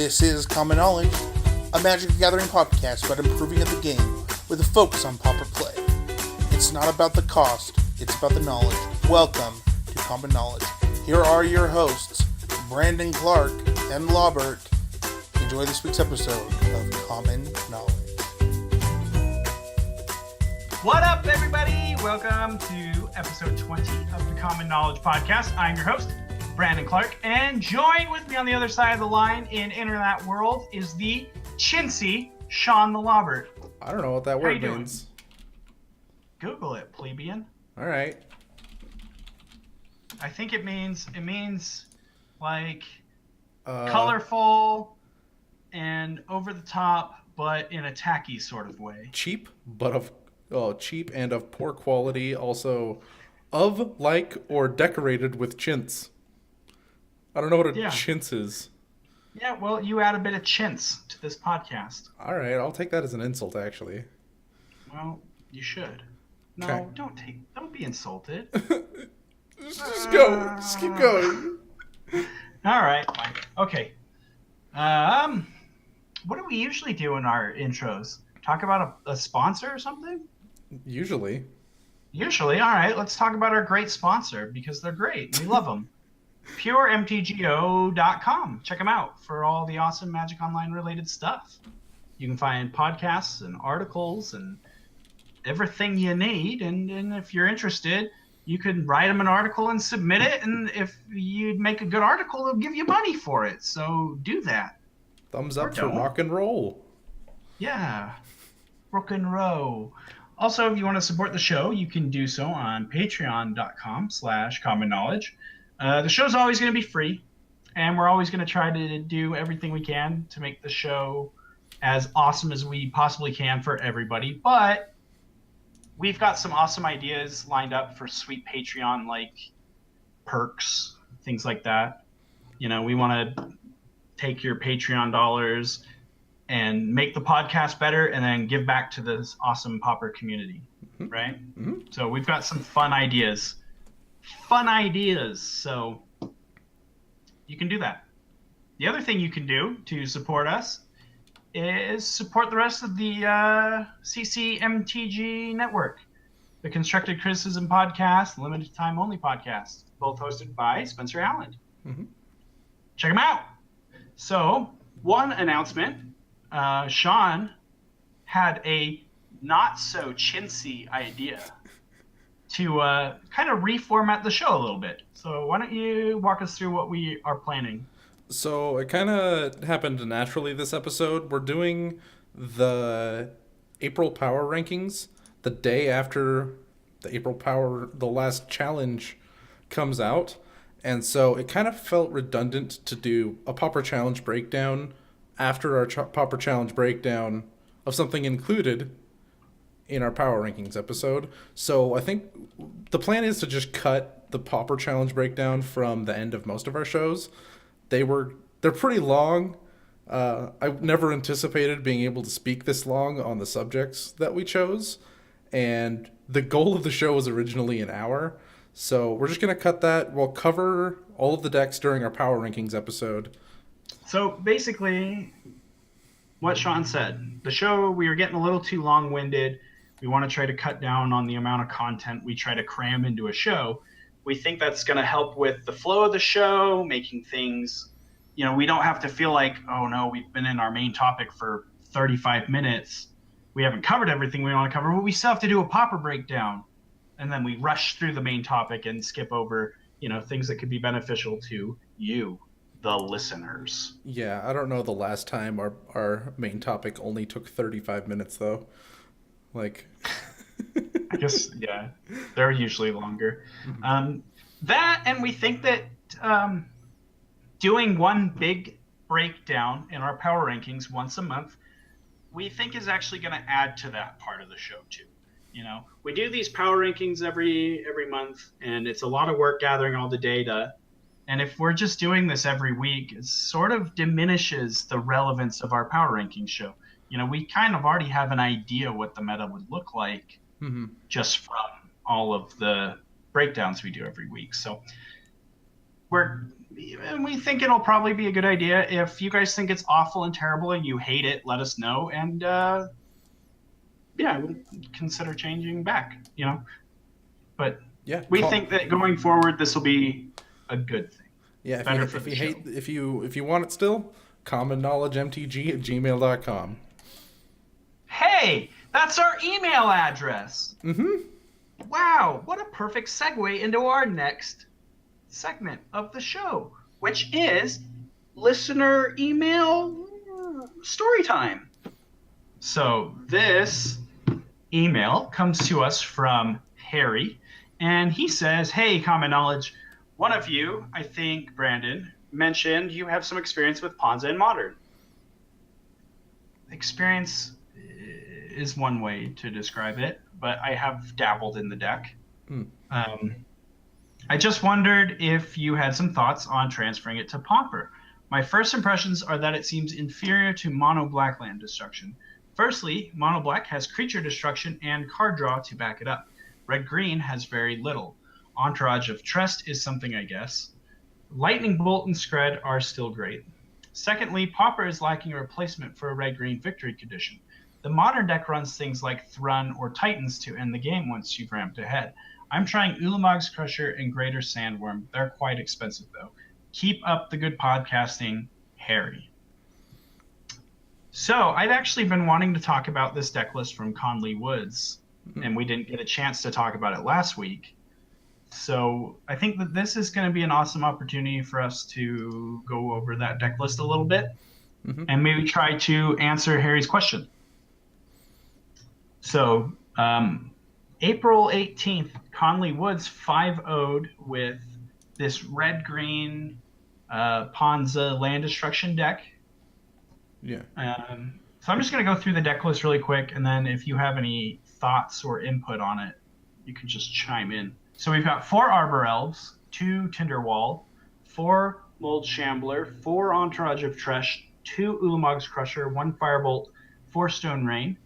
This is Common Knowledge, a Magic the Gathering podcast about improving at the game with a focus on pauper play. It's not about the cost, it's about the knowledge. Welcome to Common Knowledge. Here are your hosts, Brandon Clark and Lobbert. Enjoy this week's episode of Common Knowledge. What up, everybody? Welcome to episode 20 of the Common Knowledge podcast. I'm your host, Brandon Clark, and join with me on the other side of the line in internet world is the chintzy Sean the Lobbert. I don't know what that word means. Google it, plebeian. All right. I think it means like colorful and over the top, but in a tacky sort of way. Cheap, but cheap and of poor quality. Also, of, like, or decorated with chintz. I don't know what a chintz is. Yeah, well, you add a bit of chintz to this podcast. All right, I'll take that as an insult, actually. Well, you should. No, okay. Don't be insulted. Just go. Just keep going. All right, fine. Okay. What do we usually do in our intros? Talk about a sponsor or something? Usually. All right. Let's talk about our great sponsor because they're great. We love them. PureMTGO.com. Check them out for all the awesome Magic Online related stuff. You can find podcasts and articles and everything you need. And if you're interested, you can write them an article and submit it. And if you make a good article, they'll give you money for it. So do that. Thumbs up for rock and roll. Yeah. Rock and roll. Also, if you want to support the show, you can do so on patreon.com/common knowledge. The show's always going to be free, and we're always going to try to do everything we can to make the show as awesome as we possibly can for everybody. But we've got some awesome ideas lined up for sweet Patreon-like perks, things like that. You know, we want to take your Patreon dollars and make the podcast better and then give back to this awesome pauper community, right? Mm-hmm. So we've got some fun ideas. So you can do that. The other thing you can do to support us is support the rest of the CCMTG network, the Constructed Criticism podcast, limited time only podcast, both hosted by Spencer Allen. Mm-hmm. Check them out. So one announcement, Sean had a not so chintzy idea to kind of reformat the show a little bit. So why don't you walk us through what we are planning? So it kind of happened naturally this episode. We're doing the April Power Rankings the day after the last challenge comes out. And so it kind of felt redundant to do a Pauper Challenge breakdown after our Pauper Challenge breakdown of something included in our Power Rankings episode. So I think the plan is to just cut the Pauper Challenge breakdown from the end of most of our shows. They're pretty long. I never anticipated being able to speak this long on the subjects that we chose. And the goal of the show was originally an hour. So we're just going to cut that. We'll cover all of the decks during our Power Rankings episode. So basically, what Sean said, the show, we were getting a little too long-winded. We want to try to cut down on the amount of content we try to cram into a show. We think that's going to help with the flow of the show, making things, we don't have to feel like, oh no, we've been in our main topic for 35 minutes. We haven't covered everything we want to cover, but we still have to do a pauper breakdown. And then we rush through the main topic and skip over, things that could be beneficial to you, the listeners. Yeah, I don't know the last time our main topic only took 35 minutes, though. Like, I guess, yeah, they're usually longer. Mm-hmm. That, and we think that doing one big breakdown in our Power Rankings once a month, we think is actually going to add to that part of the show, too. We do these Power Rankings every month, and it's a lot of work gathering all the data. And if we're just doing this every week, it sort of diminishes the relevance of our Power Rankings show. We kind of already have an idea what the meta would look like just from all of the breakdowns we do every week. So we're and we think it'll probably be a good idea. If you guys think it's awful and terrible and you hate it, let us know, and we'll consider changing back. But Yeah, we think that going forward, this will be a good thing. Yeah, Better if you want it still, commonknowledgemtg@gmail.com. Hey, that's our email address. Mm-hmm. Wow, what a perfect segue into our next segment of the show, which is listener email story time. So this email comes to us from Harry, and he says, "Hey, Common Knowledge, one of you, I think Brandon, mentioned you have some experience with Ponza in Modern." Experience is one way to describe it, but I have dabbled in the deck. I just wondered if you had some thoughts on transferring it to Pauper. My first impressions are that it seems inferior to Mono Black land destruction. Firstly, Mono Black has creature destruction and card draw to back it up. Red Green has very little. Entourage of Trust is something, I guess. Lightning Bolt and Scred are still great. Secondly, Pauper is lacking a replacement for a red-green victory condition. The modern deck runs things like Thrun or Titans to end the game once you've ramped ahead. I'm trying Ulamog's Crusher and Greater Sandworm. They're quite expensive, though. Keep up the good podcasting, Harry. So I've actually been wanting to talk about this deck list from Conley Woods, and we didn't get a chance to talk about it last week. So I think that this is going to be an awesome opportunity for us to go over that deck list a little bit and maybe try to answer Harry's question. So April 18th, Conley Woods 5-0'd with this red-green Ponza land destruction deck. Yeah. So I'm just going to go through the deck list really quick, and then if you have any thoughts or input on it, you can just chime in. So we've got 4 Arbor Elves, 2 Tinderwall, 4 Mold Shambler, 4 Entourage of Tresh, 2 Ulamog's Crusher, 1 Firebolt, 4 Stone Rain,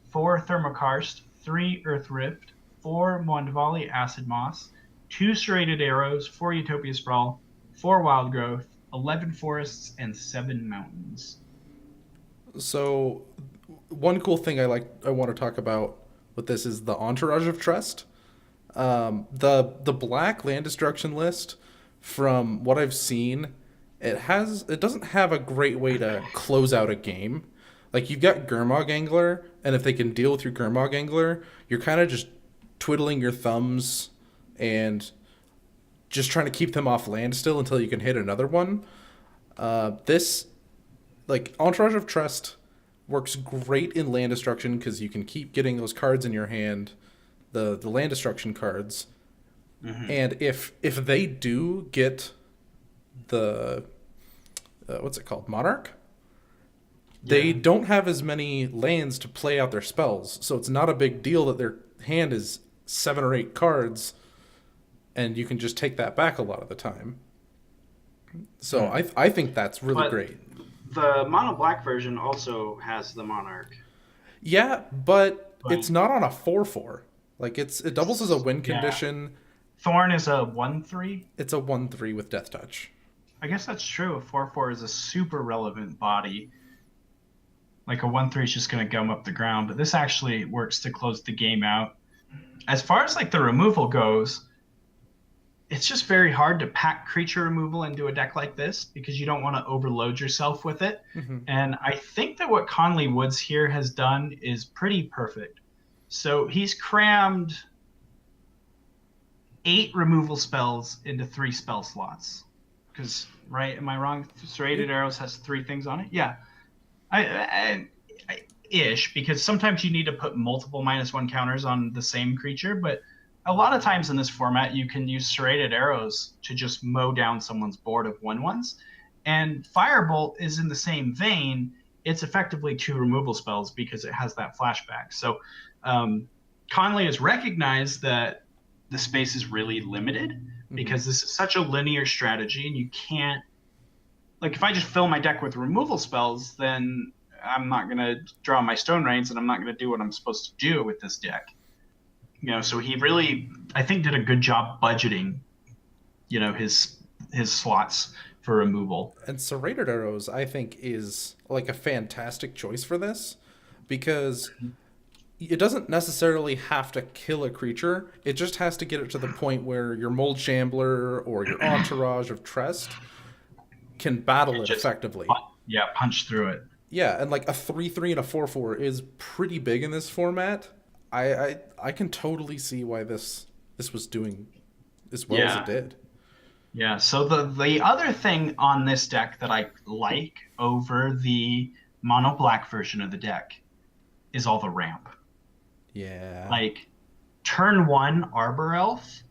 4 Thermokarst, 3 Earth Rift, 4 Mondvali Acid Moss, 2 Serrated Arrows, 4 Utopia Sprawl, 4 Wild Growth, 11 Forests, and 7 Mountains. So one cool thing I want to talk about with this is the Entourage of Trust. The black land destruction list, from what I've seen, it doesn't have a great way to close out a game. Like, you've got Gurmag Angler, and if they can deal with your Gurmag Angler, you're kind of just twiddling your thumbs and just trying to keep them off land still until you can hit another one. Entourage of Trust works great in land destruction because you can keep getting those cards in your hand, the land destruction cards. And if they do get the what's it called, Monarch, they don't have as many lands to play out their spells, so it's not a big deal that their hand is 7 or 8 cards, and you can just take that back a lot of the time. So I think that's really great. The Mono Black version also has the Monarch. Yeah, but it's not on a 4/4. Like, it doubles as a win condition. Thorn is a 1/3. It's a 1/3 with Death Touch. I guess that's true. A 4/4 is a super relevant body. Like, a 1/3 is just going to gum up the ground, but this actually works to close the game out. As far as like the removal goes, it's just very hard to pack creature removal into a deck like this because you don't want to overload yourself with it. And I think that what Conley Woods here has done is pretty perfect. So he's crammed 8 removal spells into 3 spell slots. Because, right, am I wrong? Serrated Arrows has 3 things on it? Yeah. Ish, because sometimes you need to put multiple -1 counters on the same creature, but a lot of times in this format, you can use Serrated Arrows to just mow down someone's board of 1/1s. And Firebolt is in the same vein. It's effectively 2 removal spells because it has that flashback. So Conley has recognized that the space is really limited because this is such a linear strategy, and you can't... Like, if I just fill my deck with removal spells, then I'm not going to draw my Stone Rains, and I'm not going to do what I'm supposed to do with this deck. So he really, I think, did a good job budgeting, his his slots for removal. And serrated arrows, I think, is like a fantastic choice for this because it doesn't necessarily have to kill a creature. It just has to get it to the point where your Mold Shambler or your Entourage of Trest can battle it effectively. Punch through it. Yeah, and like a 3/3 and a 4/4 is pretty big in this format. I can totally see why this was doing as well as it did. Yeah, so the other thing on this deck that I like over the mono black version of the deck is all the ramp. Yeah. Like turn 1 Arbor Elf,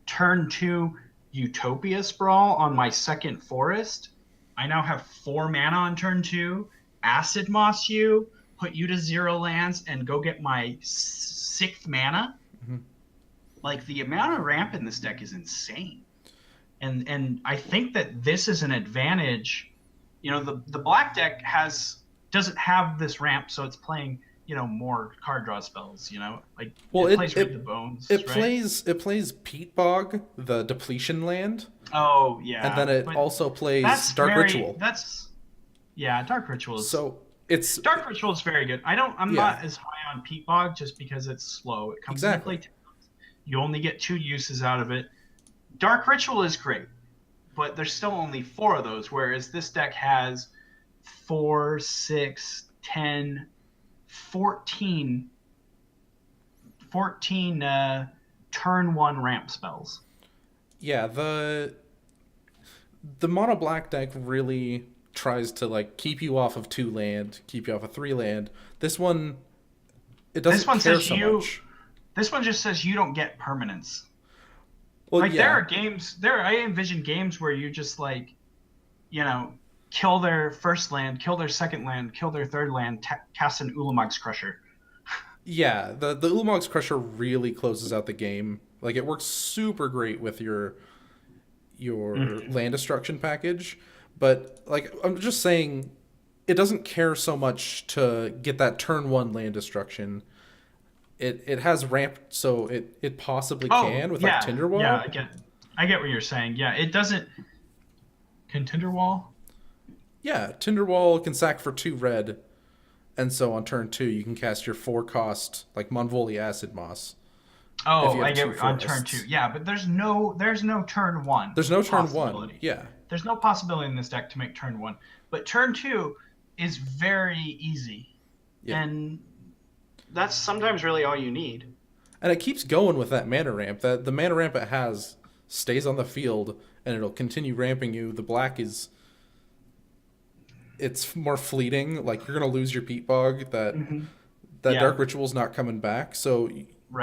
turn 2 Utopia Sprawl on my second forest. I now have 4 mana on turn 2. Acid Moss you, put you to 0 lands, and go get my 6th mana. Mm-hmm. Like the amount of ramp in this deck is insane. And I think that this is an advantage. You know, the black deck doesn't have this ramp, so it's playing, you know, more card draw spells, you know? Like it plays Rip the Bones. It plays Peat Bog, the depletion land. Oh yeah. And then it also plays Dark Ritual. Dark Ritual is Dark Ritual is very good. I'm not as high on Peat Bog just because it's slow. It comes into play 10 times. You only get 2 uses out of it. Dark Ritual is great, but there's still only 4 of those, whereas this deck has 4, 6, 10, 14 turn 1 ramp spells. Yeah, the mono black deck really tries to like keep you off of 2 land, keep you off of 3 land. This one, it doesn't care so much. This one just says you don't get permanents. Well, like there are games, I envision games where you just like, you know, kill their first land, kill their second land, kill their third land, cast an Ulamog's Crusher. Yeah, the Ulamog's Crusher really closes out the game. Like it works super great with your land destruction package, but like I'm just saying, it doesn't care so much to get that turn 1 land destruction. It has ramp, so it possibly can with like Tinderwall. Yeah, I get what you're saying. Yeah, it doesn't. Can Tinderwall? Yeah, Tinderwall can sack for 2 red, and so on turn 2 you can cast your 4-cost like Monvoli Acid Moss. Oh, I get on turn 2. Yeah, but there's no turn 1. There's no turn 1. Yeah. There's no possibility in this deck to make turn 1, but turn 2 is very easy, and that's sometimes really all you need. And it keeps going with that mana ramp. The mana ramp it has stays on the field, and it'll continue ramping you. The black it's more fleeting. Like you're gonna lose your Peat Bog. That Dark Ritual's not coming back, so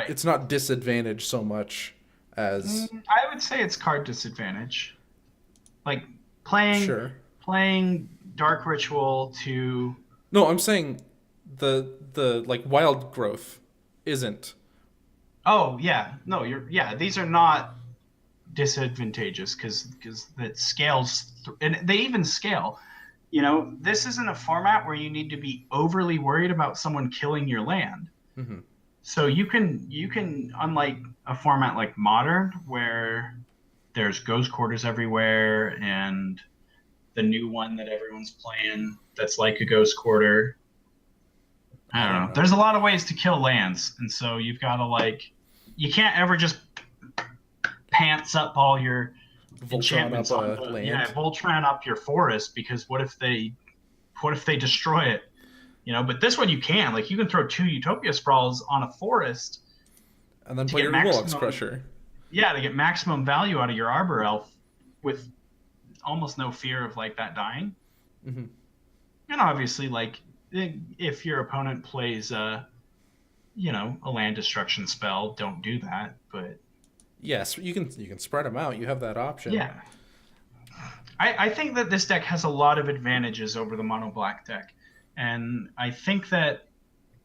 it's not disadvantaged so much as. I would say it's card disadvantage. Like playing Dark Ritual to. No, I'm saying the like Wild Growth isn't. Oh yeah, no, these are not disadvantageous because that scales and they even scale. You know, this isn't a format where you need to be overly worried about someone killing your land. Mm-hmm. So you can unlike a format like Modern where there's Ghost Quarters everywhere and the new one that everyone's playing that's like a Ghost Quarter. I don't know. There's a lot of ways to kill lands, and so you've got to you can't ever just pants up all your enchantments on land. Yeah, Voltron up your forest because what if they destroy it? You know, but this one you can. Like you can throw 2 Utopia Sprawls on a forest, and then play your Ulamog's Crusher. Yeah, to get maximum value out of your Arbor Elf with almost no fear of that dying. Mm-hmm. And obviously, if your opponent plays a land destruction spell, don't do that. But yes, you can spread them out. You have that option. Yeah. I think that this deck has a lot of advantages over the mono black deck. And I think that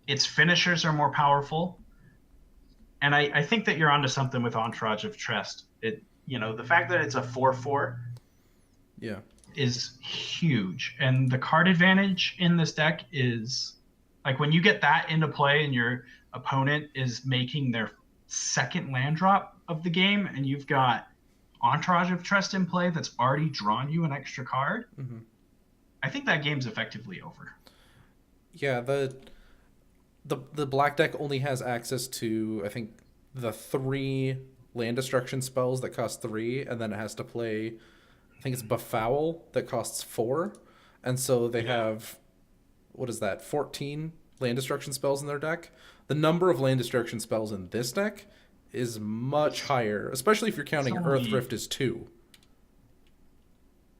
its finishers are more powerful. And I think that you're onto something with Entourage of Trest. The fact that it's a 4/4 is huge. And the card advantage in this deck is when you get that into play and your opponent is making their second land drop of the game and you've got Entourage of Trust in play that's already drawn you an extra card, I think that game's effectively over. Yeah, the black deck only has access to, I think, the 3 land destruction spells that cost 3, and then it has to play, I think it's Befoul that costs 4, and so they have, what is that, 14 land destruction spells in their deck. The number of land destruction spells in this deck is much higher, especially if you're counting Earth Rift as 2.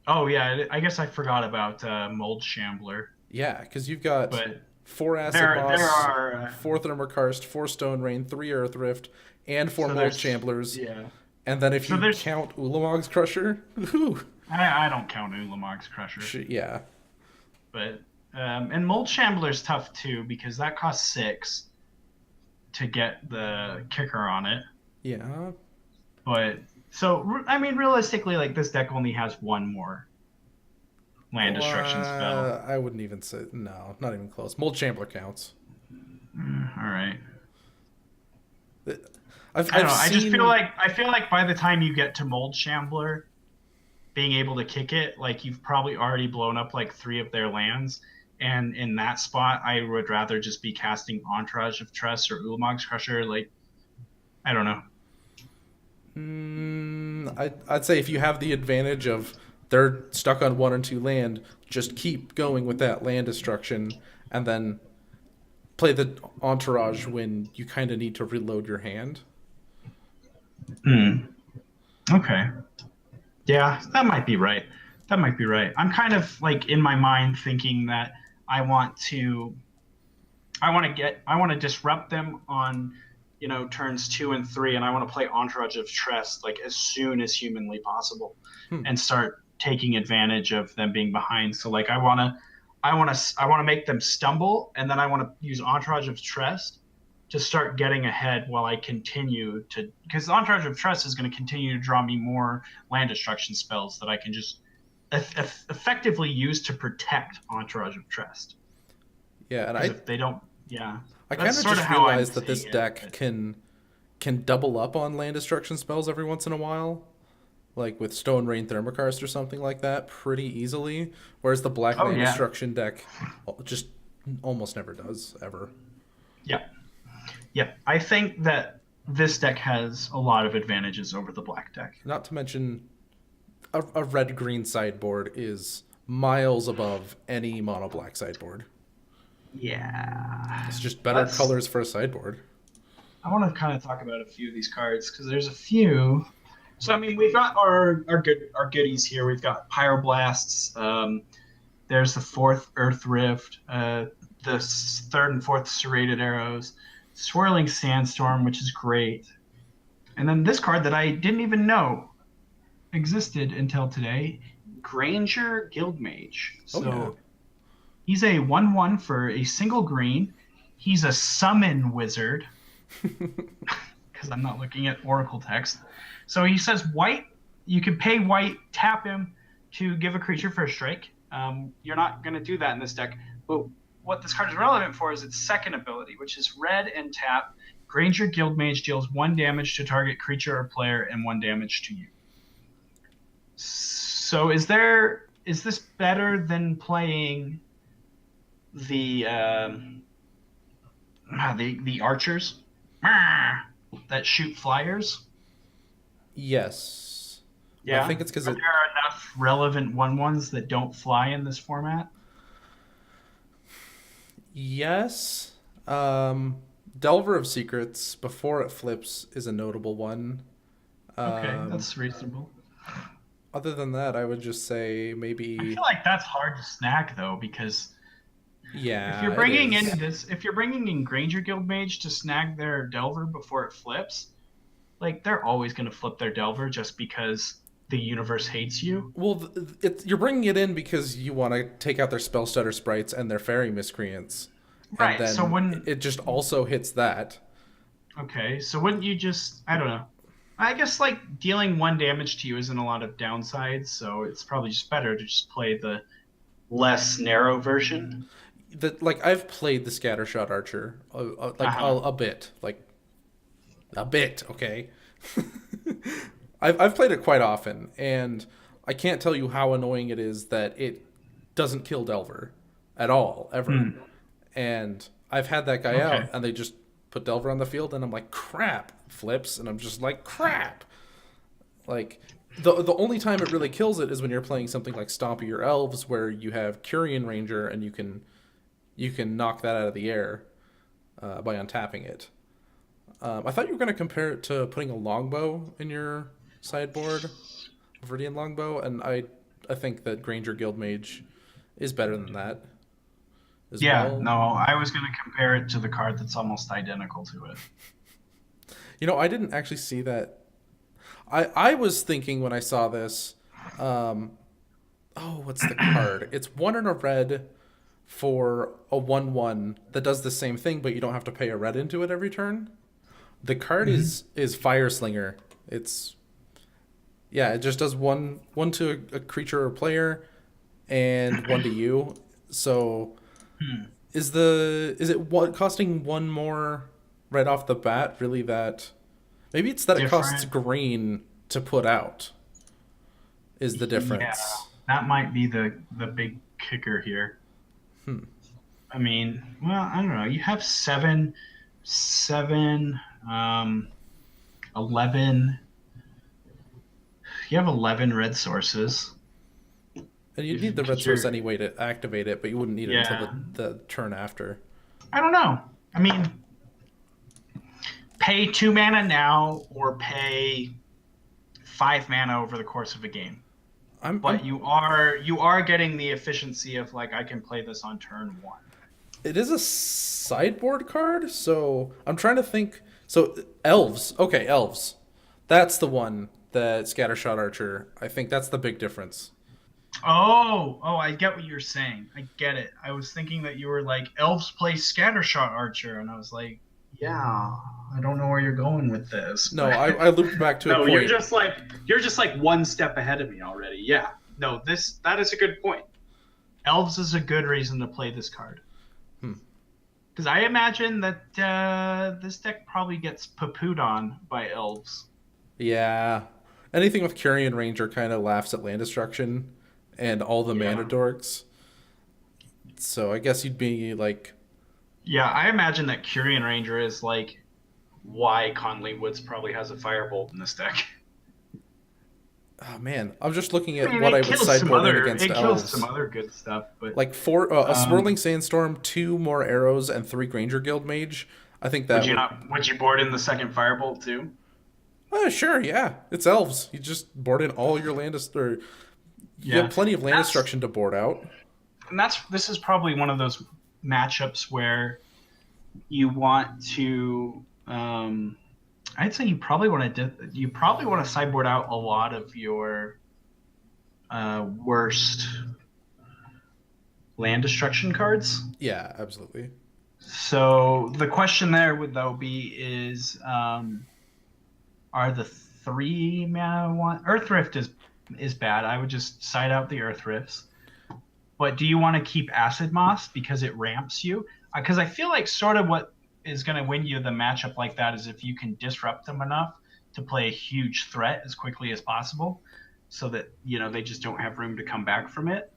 Oh yeah, I guess I forgot about Mold Shambler. Yeah, because you've got But 4 Acid there Boss, are 4 Thermokarst, 4 Stone Rain, 3 Earth Rift, and 4 So Mold there's- Shamblers. yeah. And then if So you there's- count Ulamog's Crusher, whew, I don't count Ulamog's Crusher. yeah. But and Mold Shambler's tough too because that costs 6 to get the kicker on it. Yeah. But so I mean, realistically, like this deck only has one more land destruction spell. I wouldn't even say, no, not even close. Mold Shambler counts. All right. I've I don't know. I just seen- feel like by the time you get to Mold Shambler, being able to kick it, like you've probably already blown up like 3 of their lands. And in that spot, I would rather just be casting Entourage of Trust or Ulamog's Crusher. Like, I don't know. I'd say if you have the advantage of they're stuck on 1 and 2 land, just keep going with that land destruction, and then play the Entourage when you kind of need to reload your hand. Okay. Yeah, that might be right. I'm kind of like in my mind thinking that I want to disrupt them on, turns 2 and 3, and I want to play Entourage of Trust like as soon as humanly possible, and start taking advantage of them being behind. So like I want to make them stumble, and then I want to use Entourage of Trust to start getting ahead while I continue to, because Entourage of Trust is going to continue to draw me more land destruction spells that I can just effectively use to protect Entourage of Trust. Yeah, and if they don't, yeah. I kind of That's sorta just how I'm realized that this seeing it, deck but- can double up on land destruction spells every once in a while, like with Stone Rain Thermokarst or something like that, pretty easily. Whereas the black land yeah. destruction deck just almost never does ever. Yeah. I think that this deck has a lot of advantages over the black deck. Not to mention, a red green sideboard is miles above any mono black sideboard. Yeah. It's just better colors for a sideboard. I want to kind of talk about a few of these cards because there's a few. So I mean, we've got our goodies here. We've got Pyroblasts. There's the 4th Earth Rift. The 3rd and 4th Serrated Arrows. Swirling Sandstorm, which is great. And then this card that I didn't even know existed until today, Granger Guildmage. So he's a 1/1 for a single green. He's a summon wizard. Because I'm not looking at Oracle text. So he says white, you can pay white, tap him to give a creature for a strike. You're not going to do that in this deck. But what this card is relevant for is its second ability, which is red and tap. Granger Guildmage deals 1 damage to target creature or player and 1 damage to you. So is this better than playing the archers that shoot flyers? Yes. Yeah. I think it's because there are enough relevant 1/1s that don't fly in this format. Yes. Delver of Secrets, before it flips, is a notable one. Okay, that's reasonable. Other than that, I would just say I maybe... feel like that's hard to snag though, because Yeah, if you're bringing it is. if you're bringing in Granger Guildmage to snag their Delver before it flips, like they're always going to flip their Delver just because the universe hates you. Well, you're bringing it in because you want to take out their Spell Stutter sprites and their Fairy Miscreants. Right, And then so when... it just also hits that. Okay, so wouldn't you just... I don't know. I guess, like, dealing 1 damage to you isn't a lot of downsides, so it's probably just better to just play the less narrow version. I've played the Scattershot Archer a bit, okay. I've played it quite often, and I can't tell you how annoying it is that it doesn't kill Delver at all, ever. Hmm. And I've had that guy Okay. out, and they just put Delver on the field, and I'm like, crap, flips, and I'm just like, crap. Like, the only time it really kills it is when you're playing something like Stompy or Elves, where you have Curian Ranger, and you can knock that out of the air by untapping it. I thought you were going to compare it to putting a longbow in your sideboard, Viridian longbow, and I think that Granger Guildmage is better than that as Yeah, well. no, I was going to compare it to the card that's almost identical to it. I didn't actually see that. I was thinking when I saw this, um, oh, what's the card? It's one in a red for a 1/1 that does the same thing, but you don't have to pay a red into it every turn. The card Hmm. is Fire Slinger. It's Yeah, it just does one to a creature or player, and one to you. So Hmm. is it what costing one more right off the bat? Really, that maybe it's that it costs Different. green to put out is the Yeah, difference. that might be the big kicker here. Hmm. I mean, well, I don't know. You have seven, 11. You have 11 red sources. And you'd need the red Because source you're, anyway to activate it, but you wouldn't need it until yeah. the turn after. I don't know. I mean, pay 2 mana now or pay 5 mana over the course of a game. But I'm you are getting the efficiency of like I can play this on turn one. It is a sideboard card, so I'm trying to think. So elves, okay, elves. That's the one that Scattershot Archer. I think that's the big difference. Oh, I get what you're saying. I get it. I was thinking that you were like elves play Scattershot Archer, and I was like, yeah, I don't know where you're going with this, No, but I looped back to a no, you're point. just like one step ahead of me already. Yeah, no, that is a good point. Elves is a good reason to play this card. Hmm. Because I imagine that this deck probably gets poo-pooed on by elves. Yeah, anything with Curian Ranger kind of laughs at land destruction and all the mana Yeah. dorks. So I guess you'd be like, Yeah, I imagine that Curian Ranger is like why Conley Woods probably has a Firebolt in this deck. oh man, I'm just looking I at mean, what I would sideboard in against it kills some elves. other good stuff, but Like a um, swirling sandstorm, two more arrows, and three Granger Guild Mage. I think would that you would. not? Would you board in the second Firebolt too? Sure, yeah, it's elves. You just board in all your land, or you Yeah, have plenty of land that's destruction to board out. this is probably one of those matchups where you want to. I'd say you probably want to sideboard out a lot of your worst land destruction cards. Yeah, absolutely. So the question there would though be is are the 3 mana one Earth Rift is bad. I would just side out the Earth Rifts. But do you want to keep Acid Moss because it ramps you? Because I feel like sort of what is going to win you the matchup like that is if you can disrupt them enough to play a huge threat as quickly as possible, so that they just don't have room to come back from it.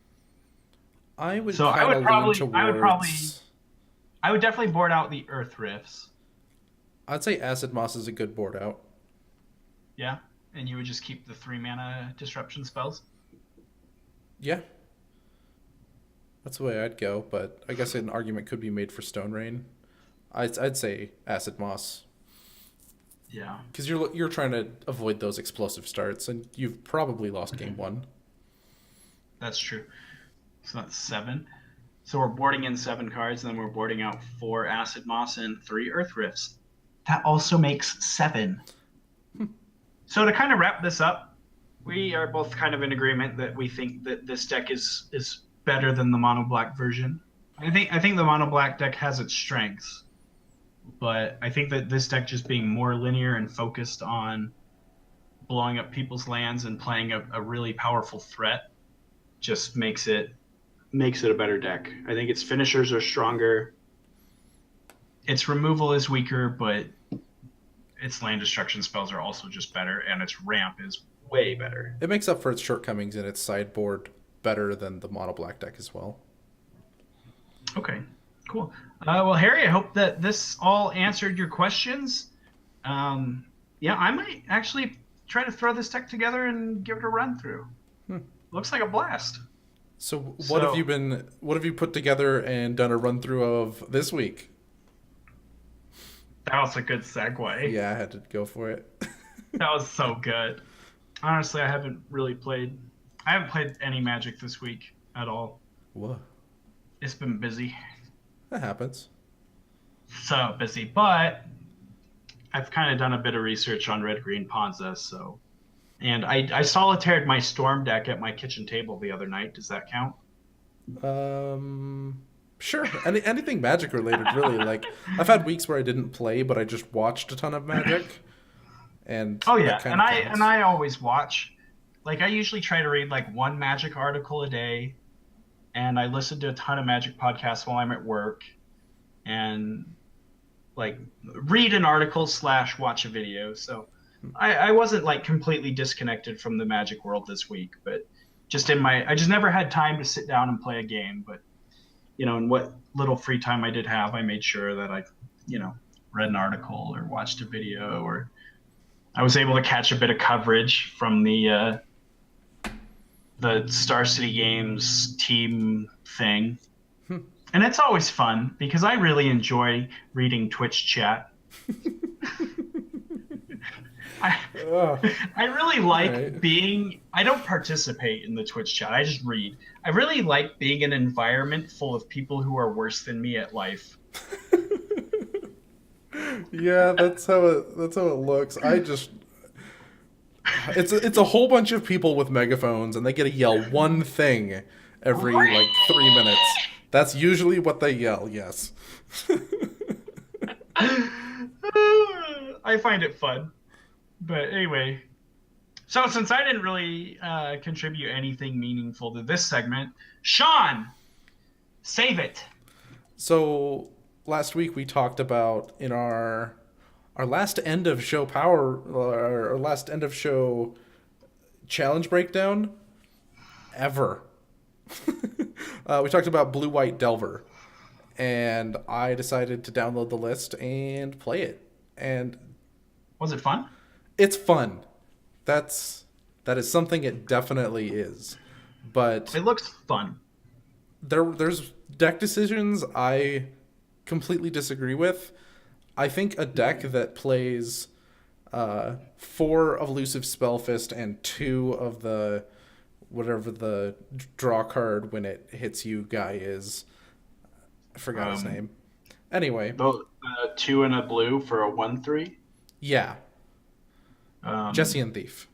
I would So kind of lean towards. I would definitely board out the Earth Rifts. I'd say Acid Moss is a good board out. Yeah, and you would just keep the 3 mana disruption spells. Yeah, that's the way I'd go. But I guess an argument could be made for Stone Rain. I'd say Acid Moss Yeah, because you're trying to avoid those explosive starts, and you've probably lost game one. that's true. So that's 7. So we're boarding in 7 cards, and then we're boarding out 4 Acid Moss and 3 Earth Rifts. That also makes 7. So to kind of wrap this up, we are both kind of in agreement that we think that this deck is better than the mono black version. I think the mono black deck has its strengths, but I think that this deck just being more linear and focused on blowing up people's lands and playing a really powerful threat just makes it a better deck. I think its finishers are stronger. Its removal is weaker, but its land destruction spells are also just better, and its ramp is way better. It makes up for its shortcomings in its sideboard better than the mono black deck as well. Okay, cool. Well, Harry, I hope that this all answered your questions. Yeah, I might actually try to throw this deck together and give it a run through. Looks like a blast. So what have you put together and done a run through of this week? That was a good segue. Yeah, I had to go for it. That was so good. Honestly, I haven't played any Magic this week at all. What? It's been busy. That happens. So busy, but I've kind of done a bit of research on Red Green Ponza, so. And I solitaired my Storm deck at my kitchen table the other night. Does that count? Sure. Anything Magic related, really. Like, I've had weeks where I didn't play, but I just watched a ton of Magic. And oh yeah, and I always watch. Like, I usually try to read like one Magic article a day, and I listen to a ton of Magic podcasts while I'm at work, and like read an article / watch a video. So I wasn't like completely disconnected from the Magic world this week, but I just never had time to sit down and play a game. But in what little free time I did have, I made sure that I read an article or watched a video, or I was able to catch a bit of coverage from the Star City Games team thing. And it's always fun because I really enjoy reading Twitch chat. I really like I don't participate in the Twitch chat. I just read. I really like being in an environment full of people who are worse than me at life. Yeah, that's how it looks. It's a whole bunch of people with megaphones, and they get to yell one thing every 3 minutes. That's usually what they yell. Yes. I find it fun. But anyway, so since I didn't really contribute anything meaningful to this segment, Sean, save it. So last week we talked about in our last end of show our last end of show challenge breakdown ever. We talked about Blue White Delver, and I decided to download the list and play it. And was it fun? It's fun. That is something it definitely is. But it looks fun. There's deck decisions I completely disagree with. I think a deck that plays 4 of Elusive Spellfist and 2 of the whatever the draw card when it hits you guy is. I forgot his name. Anyway. 2 and a blue for a 1/3? Yeah. Jesse and Thief.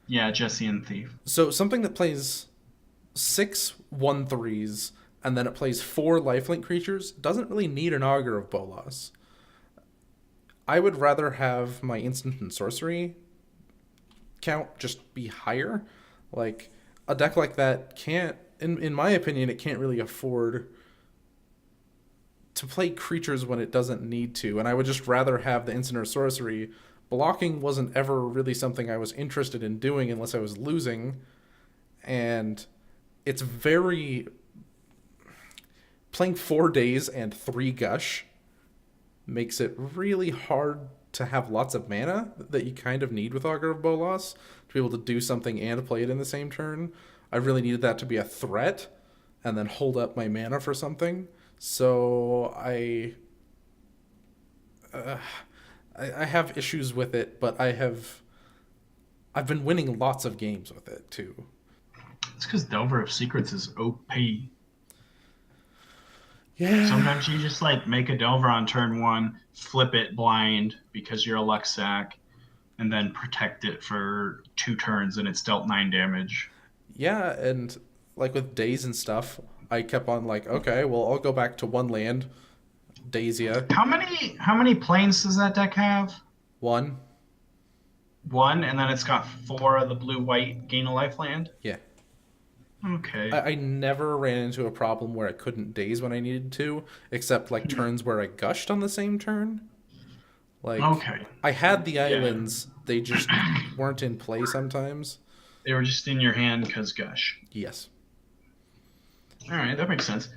Yeah, Jesse and Thief. So something that plays 6 1/3s and then it plays 4 lifelink creatures doesn't really need an Augur of Bolas. I would rather have my instant and sorcery count just be higher. Like, a deck like that can't, in my opinion, it can't really afford to play creatures when it doesn't need to. And I would just rather have the instant or sorcery. Blocking wasn't ever really something I was interested in doing unless I was losing. And it's very... Playing 4 days and 3 gush makes it really hard to have lots of mana that you kind of need with Augur of Bolas to be able to do something and play it in the same turn. I really needed that to be a threat and then hold up my mana for something. So I have issues with it, but I've been winning lots of games with it too. It's because Delver of Secrets is OP. Yeah. Sometimes you just make a Delver on turn 1, flip it blind because you're a luck sack, and then protect it for 2 turns and it's dealt 9 damage. Yeah, and with Daze and stuff, I kept on okay, well, I'll go back to 1 land, Dazia. How many planes does that deck have? 1. 1, and then it's got 4 of the blue-white gain a life land? Yeah. Okay. I never ran into a problem where I couldn't Daze when I needed to, except turns where I gushed on the same turn. Like, Okay. I had the islands, they just weren't in play sometimes. They were just in your hand because gush. Yes. All right, that makes sense.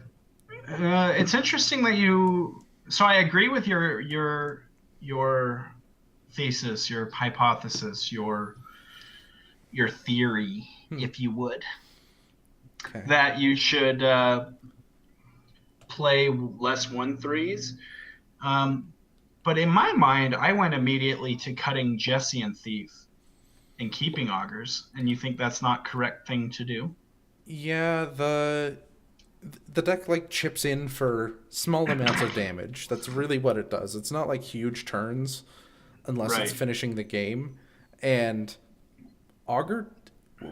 It's interesting that you. So I agree with your thesis, your hypothesis, your theory, if you would, Okay. that you should play less 1/3s. But in my mind, I went immediately to cutting Jesse and Thief and keeping Augurs, and you think that's not correct thing to do? Yeah, the deck like chips in for small amounts of damage. That's really what it does. It's not like huge turns unless it's Right. finishing the game. And Augur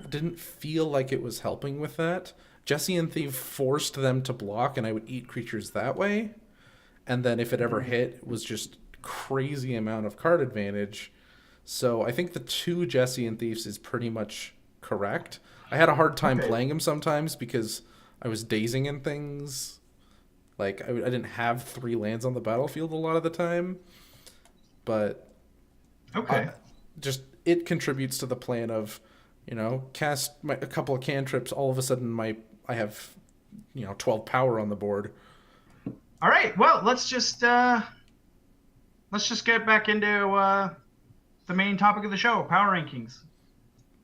didn't feel like it was helping with that. Jesse and Thief forced them to block, and I would eat creatures that way. And then if it ever hit, it was just crazy amount of card advantage. So I think the two Jesse and Thieves is pretty much correct. I had a hard time Okay. playing them sometimes because I was dazing and things. Like, I didn't have 3 lands on the battlefield a lot of the time. But Okay. just it contributes to the plan of, cast a couple of cantrips. All of a sudden, I have, 12 power on the board. All right. Well, let's just get back into the main topic of the show, power rankings.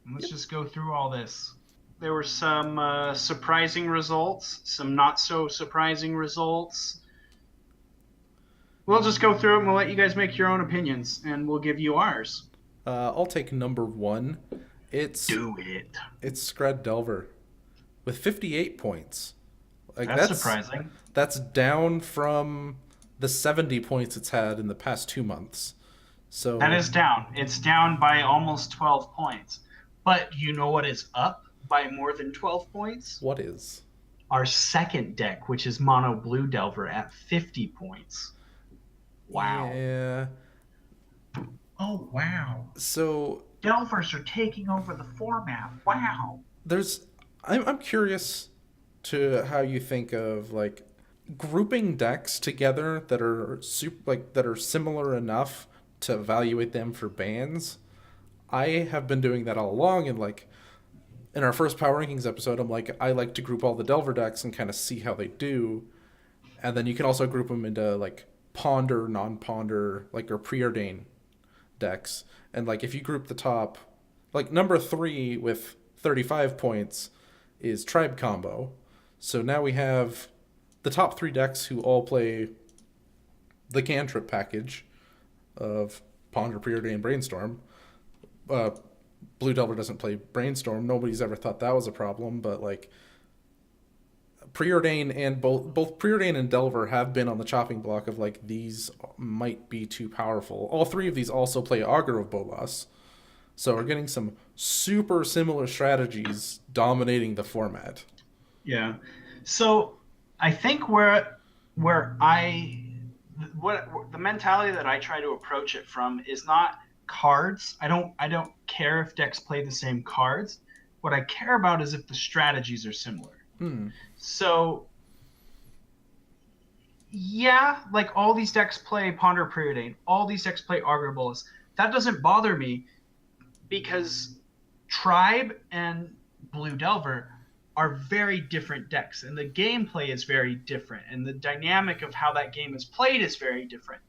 And let's just go through all this. There were some surprising results, some not so surprising results. We'll just go through them. We'll let you guys make your own opinions, and we'll give you ours. I'll take number 1. Do it. It's Scred Delver with 58 points. Like That's surprising. That's down from the 70 points it's had in the past 2 months. So That is down. It's down by almost 12 points. But you know what is up by more than 12 points? What is? Our second deck, which is Mono Blue Delver at 50 points. Wow. Yeah. Oh, wow. So Delvers are taking over the format. Wow. I'm curious to how you think of like grouping decks together that are that are similar enough to evaluate them for bans. I have been doing that all along, and like in our first Power Rankings episode, I'm like, I like to group all the Delver decks and kind of see how they do. And then you can also group them into like Ponder, non-Ponder, like or preordain decks. And like if you group the top, like number 3 with 35 points is Tribe Combo. So now we have the top 3 decks who all play the cantrip package of Ponder, Preordain, Brainstorm. Blue Delver doesn't play Brainstorm. Nobody's ever thought that was a problem, but like Preordain and both Preordain and Delver have been on the chopping block of like these might be too powerful. All 3 of these also play Augur of Bolas. So we're getting some super similar strategies dominating the format. Yeah. So I think what the mentality that I try to approach it from is not cards. I don't care if decks play the same cards. What I care about is if the strategies are similar. So yeah, like all these decks play Ponder Preordain, all these decks play Augur Bolas. That doesn't bother me because Tribe and Blue Delver are very different decks, and the gameplay is very different, and the dynamic of how that game is played is very different.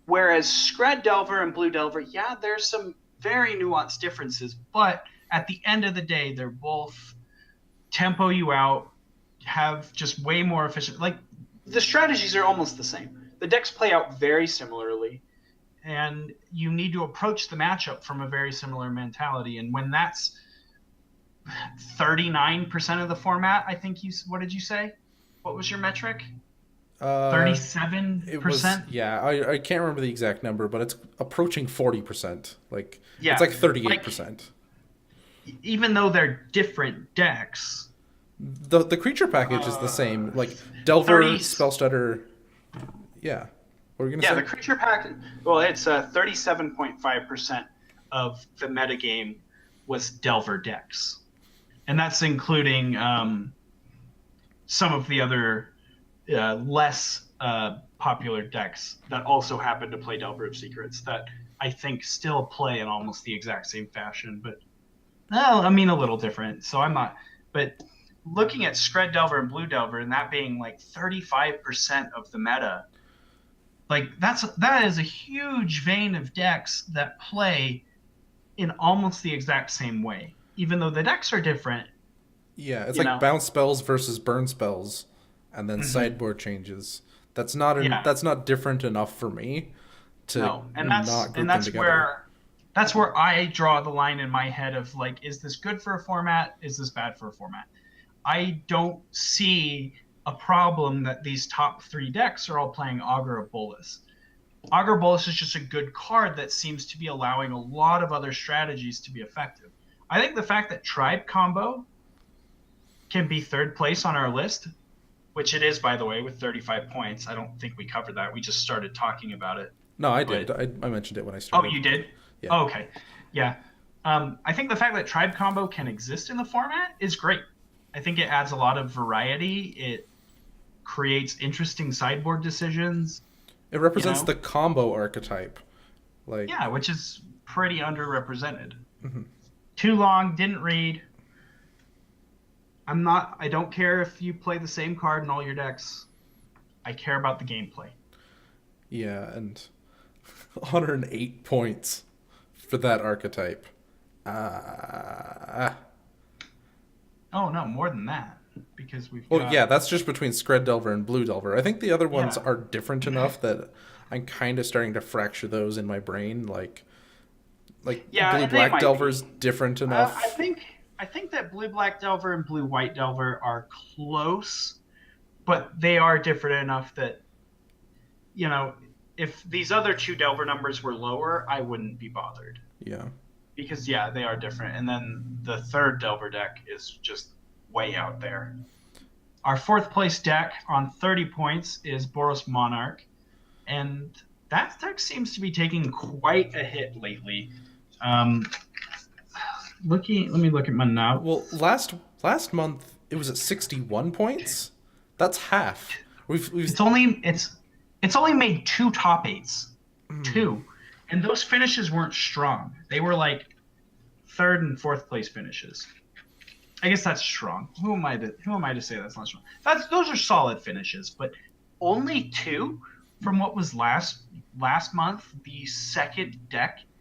Whereas Scred Delver and Blue Delver, yeah, there's some very nuanced differences, but at the end of the day, they're both tempo you out, have just way more efficient. Like, the strategies are almost the same. The decks play out very similarly, and you need to approach the matchup from a very similar mentality. And when that's 39% of the format, I think what did you say? What was your metric? 37%? Yeah, I can't remember the exact number, but it's approaching 40%. Like, Yeah, it's like 38%. Even though they're different decks, The creature package is the same. Like Delver, 30 Spellstutter. Yeah. What were you gonna say? the creature pack. Well, it's 37.5% of the metagame was Delver decks, and that's including some of the other less popular decks that also happen to play Delver of Secrets that I think still play in almost the exact same fashion, but I mean a little different. So I'm not. But looking at Scred Delver and Blue Delver, and that being like 35% of the meta, like that is a huge vein of decks that play in almost the exact same way, even though the decks are different. Yeah, it's You like know. bounce spells versus burn spells, and then Hmm. sideboard changes. Yeah. That's not different enough for me to No, and not group them together. that's where I draw the line in my head of like, is this good for a format? Is this bad for a format? I don't see a problem that these top three decks are all playing Augur of Bolus. Augur Bolus is just a good card that seems to be allowing a lot of other strategies to be effective. I think the fact that Tribe Combo can be third place on our list, which it is, by the way, with 35 points. I don't think we covered that. We just started talking about it. No, I did. But I mentioned it when I oh, started. you did? Yeah. Oh, okay. Yeah. I think the fact that Tribe Combo can exist in the format is great. I think it adds a lot of variety. It creates interesting sideboard decisions. It represents You know? the combo archetype. Like, Yeah, which is pretty underrepresented. mhm. Too long, didn't read. I don't care if you play the same card in all your decks. I care about the gameplay. Yeah, and 108 points for that archetype. Ah. Oh no, more than that. Because we've Well, got yeah, that's just between Scred Delver and Blue Delver. I think the other ones Yeah. are different enough that I'm kind of starting to fracture those in my brain. Like Yeah, Blue and they Black might Delver's be. different I enough. think I think that Blue Black Delver and Blue White Delver are close, but they are different enough that you know if these other two Delver numbers were lower, I wouldn't be bothered Yeah. because yeah, they are different. And then the third Delver deck is just way out there. Our fourth place deck on 30 points is Boros Monarch, and that deck seems to be taking quite a hit lately. Um, let me look at my notes. Well, last month it was at 61 points. That's half. We've It's only made two top eights, mm, two, and those finishes weren't strong. They were like third and fourth place finishes. I guess that's strong. Who am I to say that's not strong? Those are solid finishes, but only two from what was last month, the second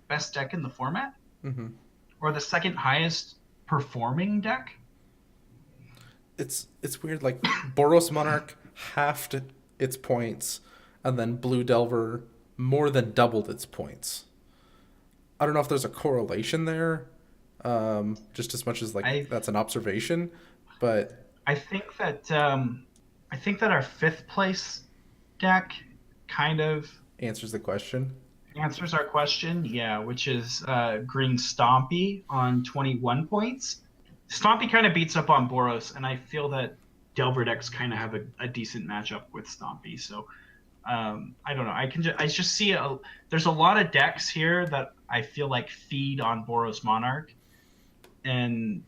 best deck in the format, mhm. or the second highest performing deck. It's weird. Like Boros Monarch halved its points, and then Blue Delver more than doubled its points. I don't know if there's a correlation there, just as much as like I that's an observation, but I think that our fifth place deck kind of answers the question. answers our question. Yeah, which is Green Stompy on 21 points. Stompy kind of beats up on Boros, and I feel that Delver decks kind of have a decent matchup with Stompy. So I don't know. I just see there's a lot of decks here that I feel like feed on Boros Monarch, and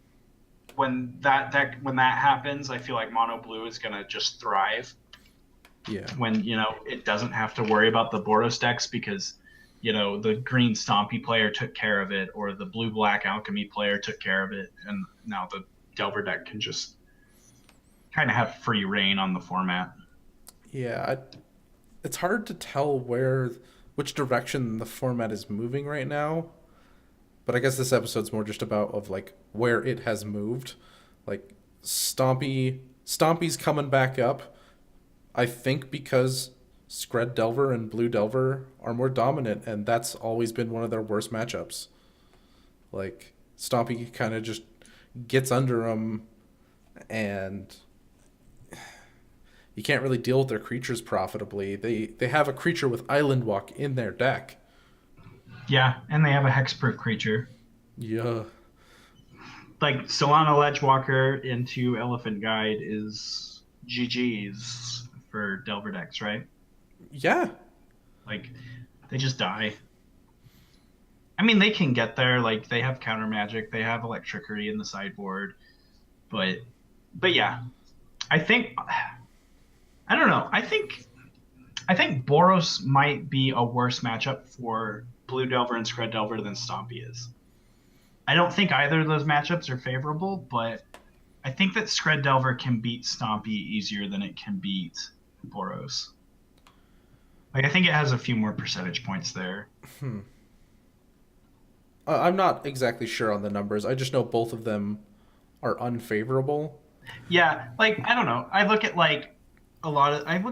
when that happens, I feel like Mono Blue is gonna just thrive Yeah. when it doesn't have to worry about the Boros decks because the green Stompy player took care of it, or the blue black Alchemy player took care of it, and now the Delver deck can just kind of have free reign on the format. Yeah, it's hard to tell which direction the format is moving right now. But I guess this episode's more just about of like where it has moved. Like Stompy's coming back up. I think because Scred Delver and Blue Delver are more dominant, and that's always been one of their worst matchups. Like Stompy kind of just gets under them, and you can't really deal with their creatures profitably. They have a creature with Island Walk in their deck. Yeah, and they have a hexproof creature. Yeah. Like Solana Ledgewalker into Elephant Guide is GG's for Delver decks, right? Yeah. Like they just die. I mean, they can get there. Like they have counter magic, they have electricity in the sideboard, but yeah, I think I don't know. I think I think Boros might be a worse matchup for Blue Delver and Scred Delver than Stompy is. I don't think either of those matchups are favorable, but I think that Scred Delver can beat Stompy easier than it can beat Boros. Like, I think it has a few more percentage points there. I'm not exactly sure on the numbers. I just know both of them are unfavorable. Yeah, like, I don't know. I look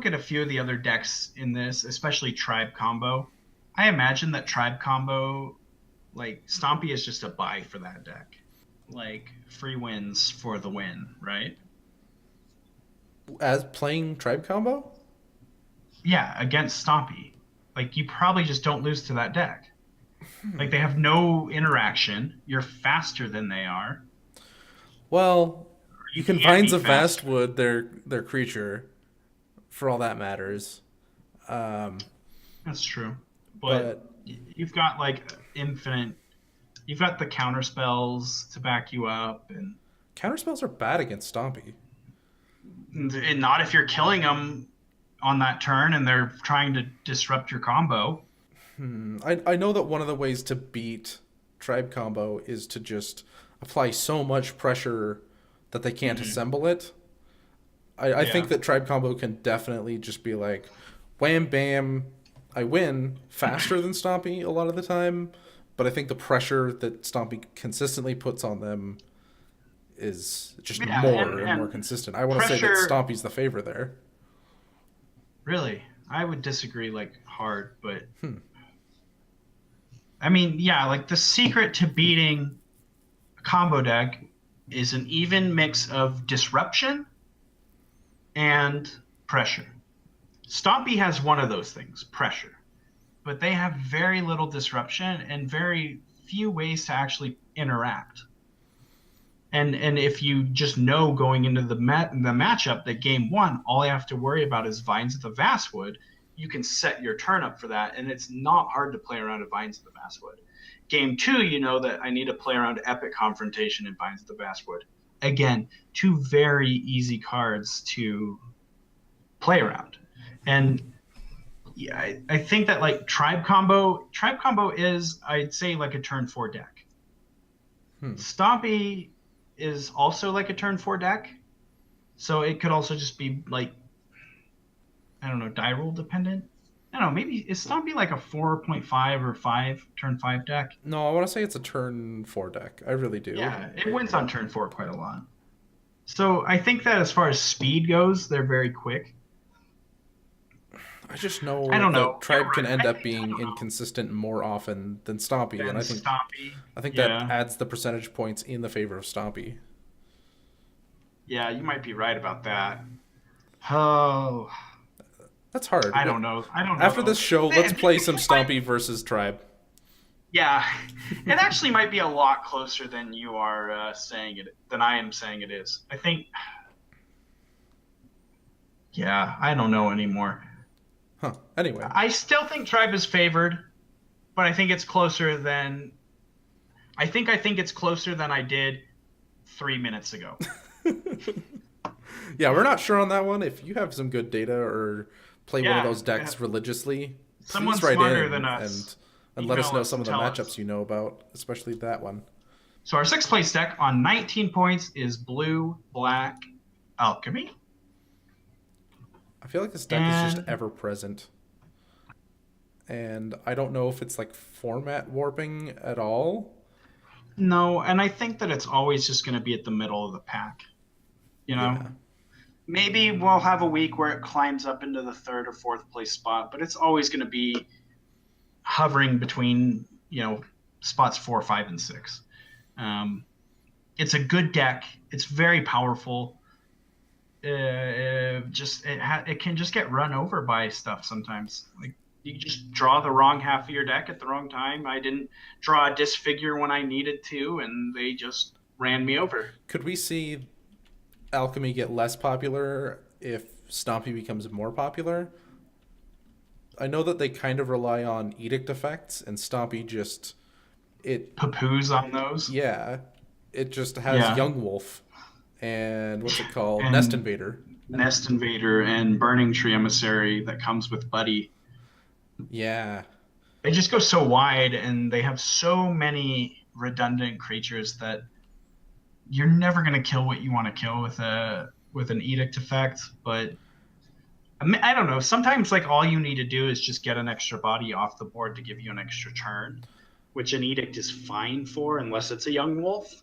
at a few of the other decks in this, especially Tribe Combo. I imagine that Tribe Combo, like, Stompy is just a buy for that deck. Like, free wins for the win, right? As playing Tribe Combo? Yeah, against Stompy. Like, you probably just don't lose to that deck. Like, they have no interaction. You're faster than they are. Well, you can can't Vines be of fast. Vastwood their creature, for all that matters. That's true. But You've got, like, infinite... You've got the counter spells to back you up, and counterspells are bad against Stompy. not if you're killing them on that turn and they're trying to disrupt your combo. I know that one of the ways to beat Tribe Combo is to just apply so much pressure that they can't assemble it. I think that Tribe Combo can definitely just be like, wham, bam, I win faster than Stompy a lot of the time. But I think the pressure that Stompy consistently puts on them is just more and more consistent. I want to say that Stompy's the favor there. Really? I would disagree, like, hard, but... I mean, yeah, like, the secret to beating a combo deck is an even mix of disruption and pressure. Stompy has one of those things, pressure. But they have very little disruption and very few ways to actually interact. And if you just know going into the matchup that game one, all I have to worry about is Vines of the Vastwood, you can set your turn up for that, and it's not hard to play around a Vines of the Vastwood. Game two, you know that I need to play around Epic Confrontation and Vines of the Vastwood. Again, two very easy cards to play around. And yeah, I think that, like, Tribe Combo is, I'd say, like a turn 4 deck. Stompy is also like a turn 4 deck. So it could also just be, like, I don't know, die roll dependent. I don't know, maybe is Stompy like a 4.5 or 5 turn 5 deck? No, I want to say it's a turn 4 deck. I really do. Yeah, it wins on turn 4 quite a lot. So I think that as far as speed goes, they're very quick. I just know I don't know. that Tribe can end up being inconsistent more often than Stompy, and I think that adds the percentage points in the favor of Stompy. Yeah, you might be right about that. Oh, that's hard. I don't know. After this show, let's play some Stompy versus Tribe. Yeah, it actually might be a lot closer than you are saying it, than I am saying it is. I think. Yeah, I don't know anymore. Huh. Anyway. I still think Tribe is favored, but I think it's closer than... I think it's closer than I did 3 minutes ago. Yeah, we're not sure on that one. If you have some good data or play one of those decks religiously, Someone please write smarter in than us. and let us know some of the matchups you know about, especially that one. So our 6th place deck on 19 points is Blue, Black, Alchemy. I feel like this deck is just ever present. And I don't know if it's like format warping at all. No, and I think that it's always just going to be at the middle of the pack. You know? Yeah. Maybe we'll have a week where it climbs up into the 3rd or 4th place spot, but it's always going to be hovering between, spots 4, 5, and 6. It's a good deck. It's very powerful. It can just get run over by stuff sometimes. Like, you just draw the wrong half of your deck at the wrong time. I didn't draw a disfigure when I needed to, and they just ran me over. Could we see Alchemy get less popular if Stompy becomes more popular? I know that they kind of rely on edict effects, and Stompy just poo-poos on those. Yeah, it just has Young Wolf and what's it called? Nest Invader. Nest Invader and Burning Tree Emissary that comes with Buddy. Yeah. They just go so wide, and they have so many redundant creatures that you're never going to kill what you want to kill with an Edict effect. But I don't know. Sometimes like all you need to do is just get an extra body off the board to give you an extra turn, which an Edict is fine for unless it's a young wolf.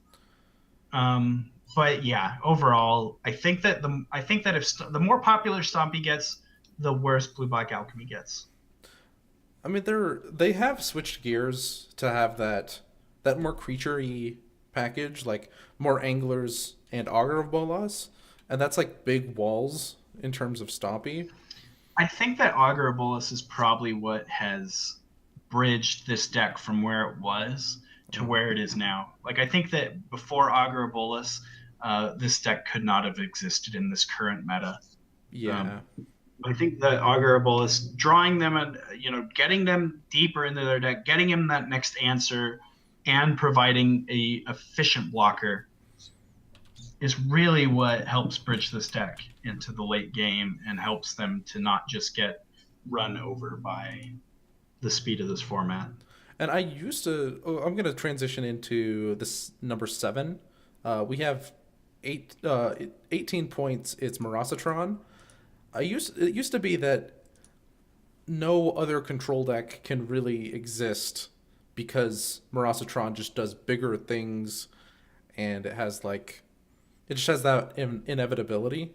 But yeah, overall, I think that if the more popular Stompy gets, the worse Blue Black Alchemy gets. I mean, they have switched gears to have that more creature-y package, like more anglers and augur of bolas, and that's like big walls in terms of Stompy. I think that Augur of Bolas is probably what has bridged this deck from where it was to where it is now. Like I think that before Augur of Bolas, this deck could not have existed in this current meta. Yeah. I think that Augur of Bolas, drawing them and getting them deeper into their deck, getting him that next answer, and providing a efficient blocker is really what helps bridge this deck into the late game and helps them to not just get run over by the speed of this format. And I'm going to transition into this number 7. We have 18 points. It's Marasatron. It used to be that no other control deck can really exist because Marasatron just does bigger things, and it just has that inevitability.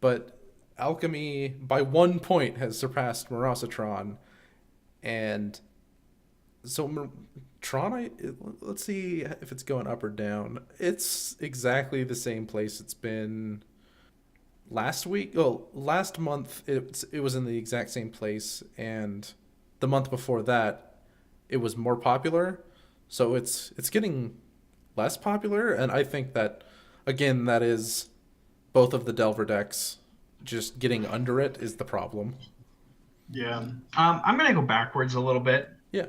But Alchemy, by 1 point, has surpassed Marasatron, and so Tron, let's see if it's going up or down. It's exactly the same place it's been last month. It was in the exact same place, and the month before that, it was more popular. So it's getting less popular, and I think that, again, that is both of the Delver decks just getting under it is the problem. Yeah. I'm going to go backwards a little bit. Yeah.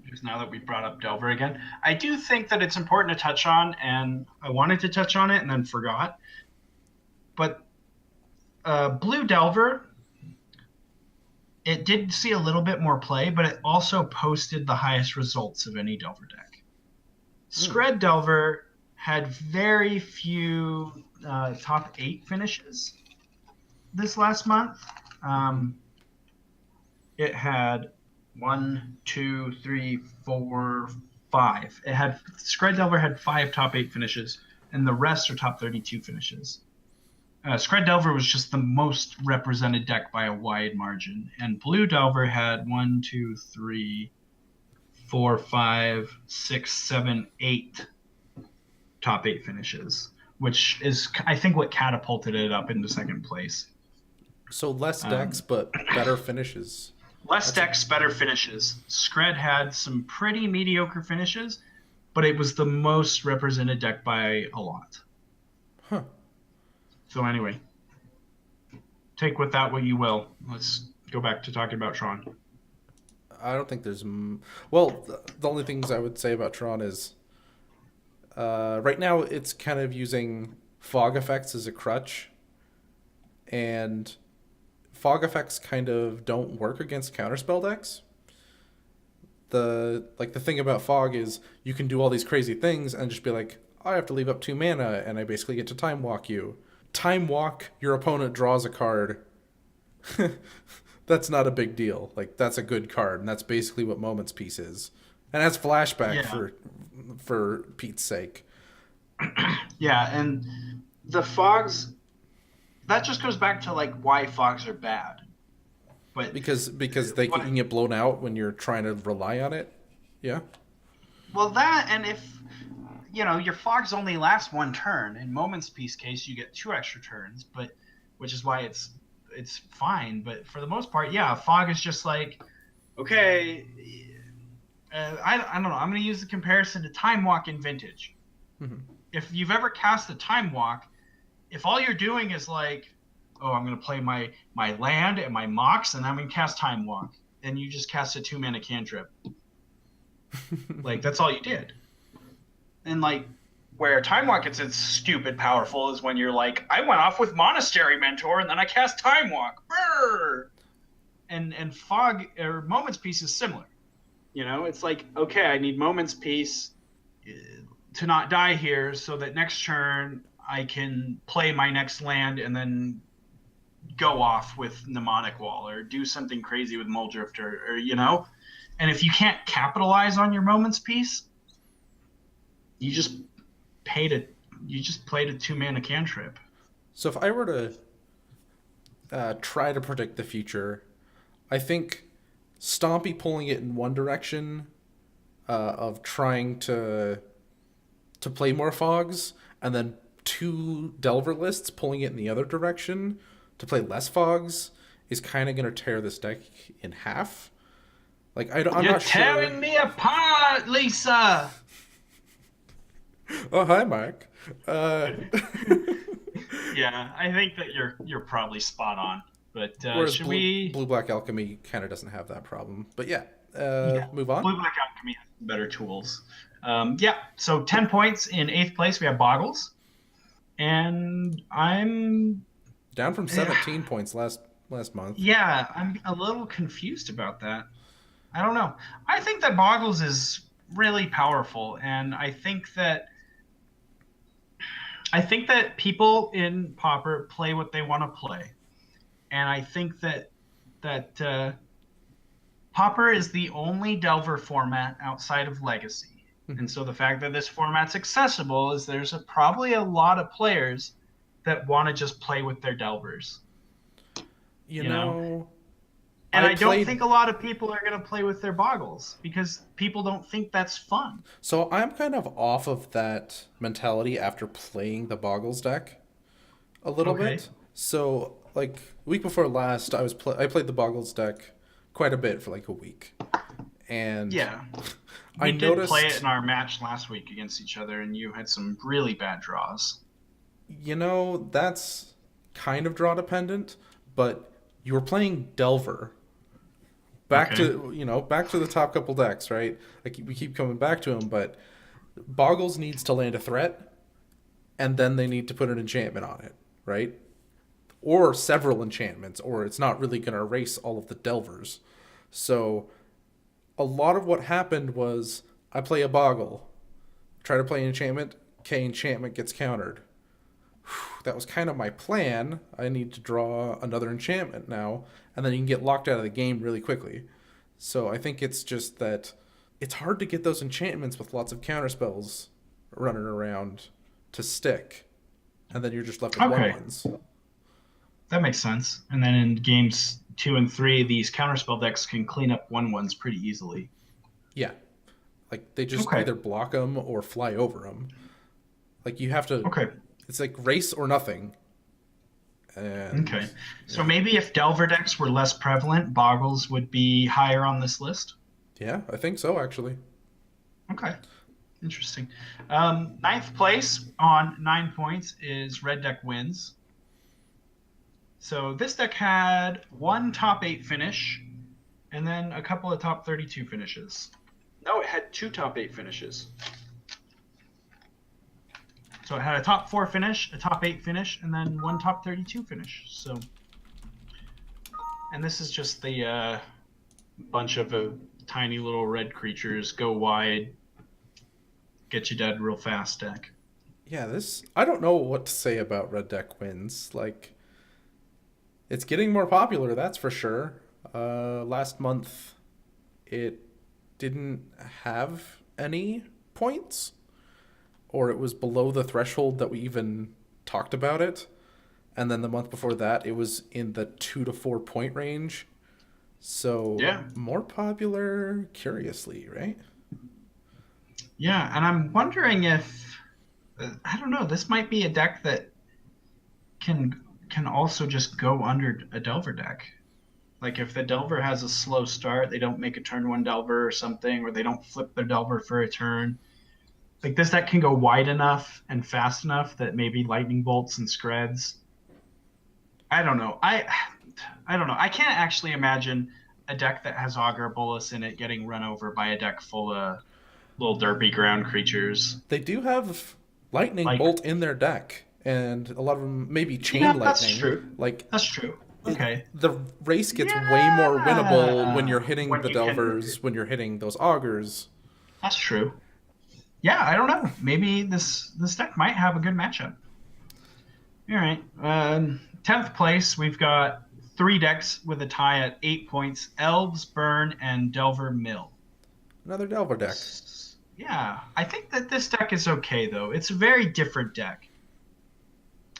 Just now that we brought up Delver again. I do think that it's important to touch on, and I wanted to touch on it and then forgot. But Blue Delver, it did see a little bit more play, but it also posted the highest results of any Delver deck. Scred Delver had very few top 8 finishes this last month. It had 1, 2, 3, 4, 5. Scred Delver had 5 top 8 finishes, and the rest are top 32 finishes. Scred Delver was just the most represented deck by a wide margin, and Blue Delver had 1, 2, 3, 4, 5, 6, 7, 8 top 8 finishes, which is, I think, what catapulted it up into second place. So less decks, but better finishes. Less decks, better finishes. Scred had some pretty mediocre finishes, but it was the most represented deck by a lot. Huh. So anyway, take with that what you will. Let's go back to talking about Tron. I don't think there's... Well, the only things I would say about Tron is... right now, it's kind of using fog effects as a crutch. And fog effects kind of don't work against counterspell decks. The thing about fog is you can do all these crazy things and just be like, I have to leave up 2 mana, and I basically get to time walk you. Time walk, your opponent draws a card. That's not a big deal. Like, that's a good card, and that's basically what Moment's Peace is. And that's flashback for Pete's sake. Yeah, and the fogs, that just goes back to like why fogs are you can get blown out when you're trying to rely on it. Yeah. Well, that, and if your fogs only last 1 turn. In Moment's Peace case, you get 2 extra turns, but which is why it's fine. But for the most part, yeah, fog is just like, okay, I don't know. I'm going to use the comparison to Time Walk in Vintage. Mm-hmm. If you've ever cast a Time Walk, if all you're doing is like, oh, I'm going to play my land and my Mox, and I'm going to cast Time Walk, and you just cast a 2-mana cantrip. Like, that's all you did. And, like, Where Time Walk gets its stupid powerful is when you're like, I went off with Monastery Mentor and then I cast Time Walk. Brrr! And Fog or Moments Peace is similar. It's like, okay, I need Moments Peace to not die here so that next turn I can play my next land and then go off with Mnemonic Wall or do something crazy with Muldrift or And if you can't capitalize on your Moments Peace, you just played a 2-mana cantrip. So if I were to try to predict the future, I think Stompy pulling it in one direction of trying to play more Fogs, and then 2 Delver lists pulling it in the other direction to play less Fogs is kind of going to tear this deck in half. Like I'm You're not sure. You're tearing me apart, Lisa. Oh, hi, Mark. Yeah, I think that you're probably spot on. But should we? Blue Black Alchemy kind of doesn't have that problem. But yeah, move on. Blue Black Alchemy has better tools. So 10 points in 8th place. We have Boggles, and I'm down from 17 points last month. Yeah, I'm a little confused about that. I don't know. I think that Boggles is really powerful, and I think that people in Pauper play what they want to play, and I think that Pauper is the only Delver format outside of Legacy. And so the fact that this format's accessible is there's probably a lot of players that want to just play with their Delvers. You know? And I don't think a lot of people are going to play with their Boggles because people don't think that's fun. So I'm kind of off of that mentality after playing the Boggles deck a little bit. So like week before last, I played the Boggles deck quite a bit for like a week. And yeah. We did play it in our match last week against each other, and you had some really bad draws. That's kind of draw dependent, but you were playing Delver. Back to the top couple decks, right? Like we keep coming back to them, but Boggles needs to land a threat, and then they need to put an enchantment on it, right? Or several enchantments, or it's not really going to erase all of the Delvers. So a lot of what happened was I play a Boggle, try to play an enchantment, enchantment gets countered. That was kind of my plan. I need to draw another enchantment now, and then you can get locked out of the game really quickly. So I think it's just that it's hard to get those enchantments with lots of counterspells running around to stick, and then you're just left with 1/1s. That makes sense. And then in games 2 and 3, these counterspell decks can clean up 1/1s pretty easily. Yeah. Like, they just either block them or fly over them. Like, you have to... Okay. It's like race or nothing. And, So maybe if Delver decks were less prevalent, Boggles would be higher on this list? Yeah, I think so, actually. Okay. Interesting. 9th place on 9 points is Red Deck Wins. So this deck had 1 top 8 finish, and then a couple of top 32 finishes. No, it had 2 top 8 finishes. So it had a top 4 finish, a top 8 finish, and then 1 top 32 finish. So, and this is just the bunch of tiny little red creatures, go wide, get you dead real fast deck. Yeah, I don't know what to say about Red Deck Wins. Like, it's getting more popular, that's for sure. Last month, it didn't have any points, or it was below the threshold that we even talked about it. And then the month before that, it was in the 2 to 4 point range. So more popular, curiously, right? Yeah, and I'm wondering if, I don't know, this might be a deck that can also just go under a Delver deck. Like if the Delver has a slow start, they don't make a turn 1 Delver or something, or they don't flip their Delver for a turn. Like this deck can go wide enough and fast enough that maybe Lightning Bolts and Screds. I don't know. I don't know. I can't actually imagine a deck that has Augur Bolus in it getting run over by a deck full of little derpy ground creatures. They do have lightning Like, bolt in their deck, and a lot of them maybe chain yeah, lightning. that's true. Like That's true. Okay. the race gets way more winnable when Yeah. you're hitting When the you can, delvers, when you're hitting those augers. that's true. Yeah, I don't know. Maybe this deck might have a good matchup. All right. 10th place, we've got 3 decks with a tie at 8 points: Elves, Burn, and Delver Mill. Another delver deck. Yeah, I think that this deck is okay though. It's a very different deck.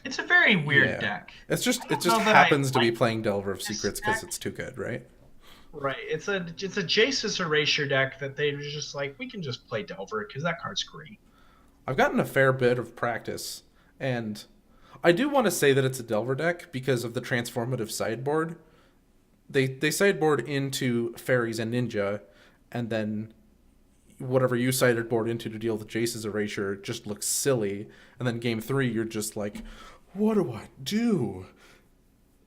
It's a very weird deck. It just know that happens to be like playing Delver of this Secrets because deck. it's too good, right? Right. It's a Jace's Erasure deck that they were just like, we can just play Delver because that card's great. I've gotten a fair bit of practice, and I do want to say that it's a Delver deck because of the transformative sideboard. They sideboard into Fairies and Ninja, and then whatever you sideboard into to deal with Jace's Erasure just looks silly. And then game 3, you're just like, what do I do?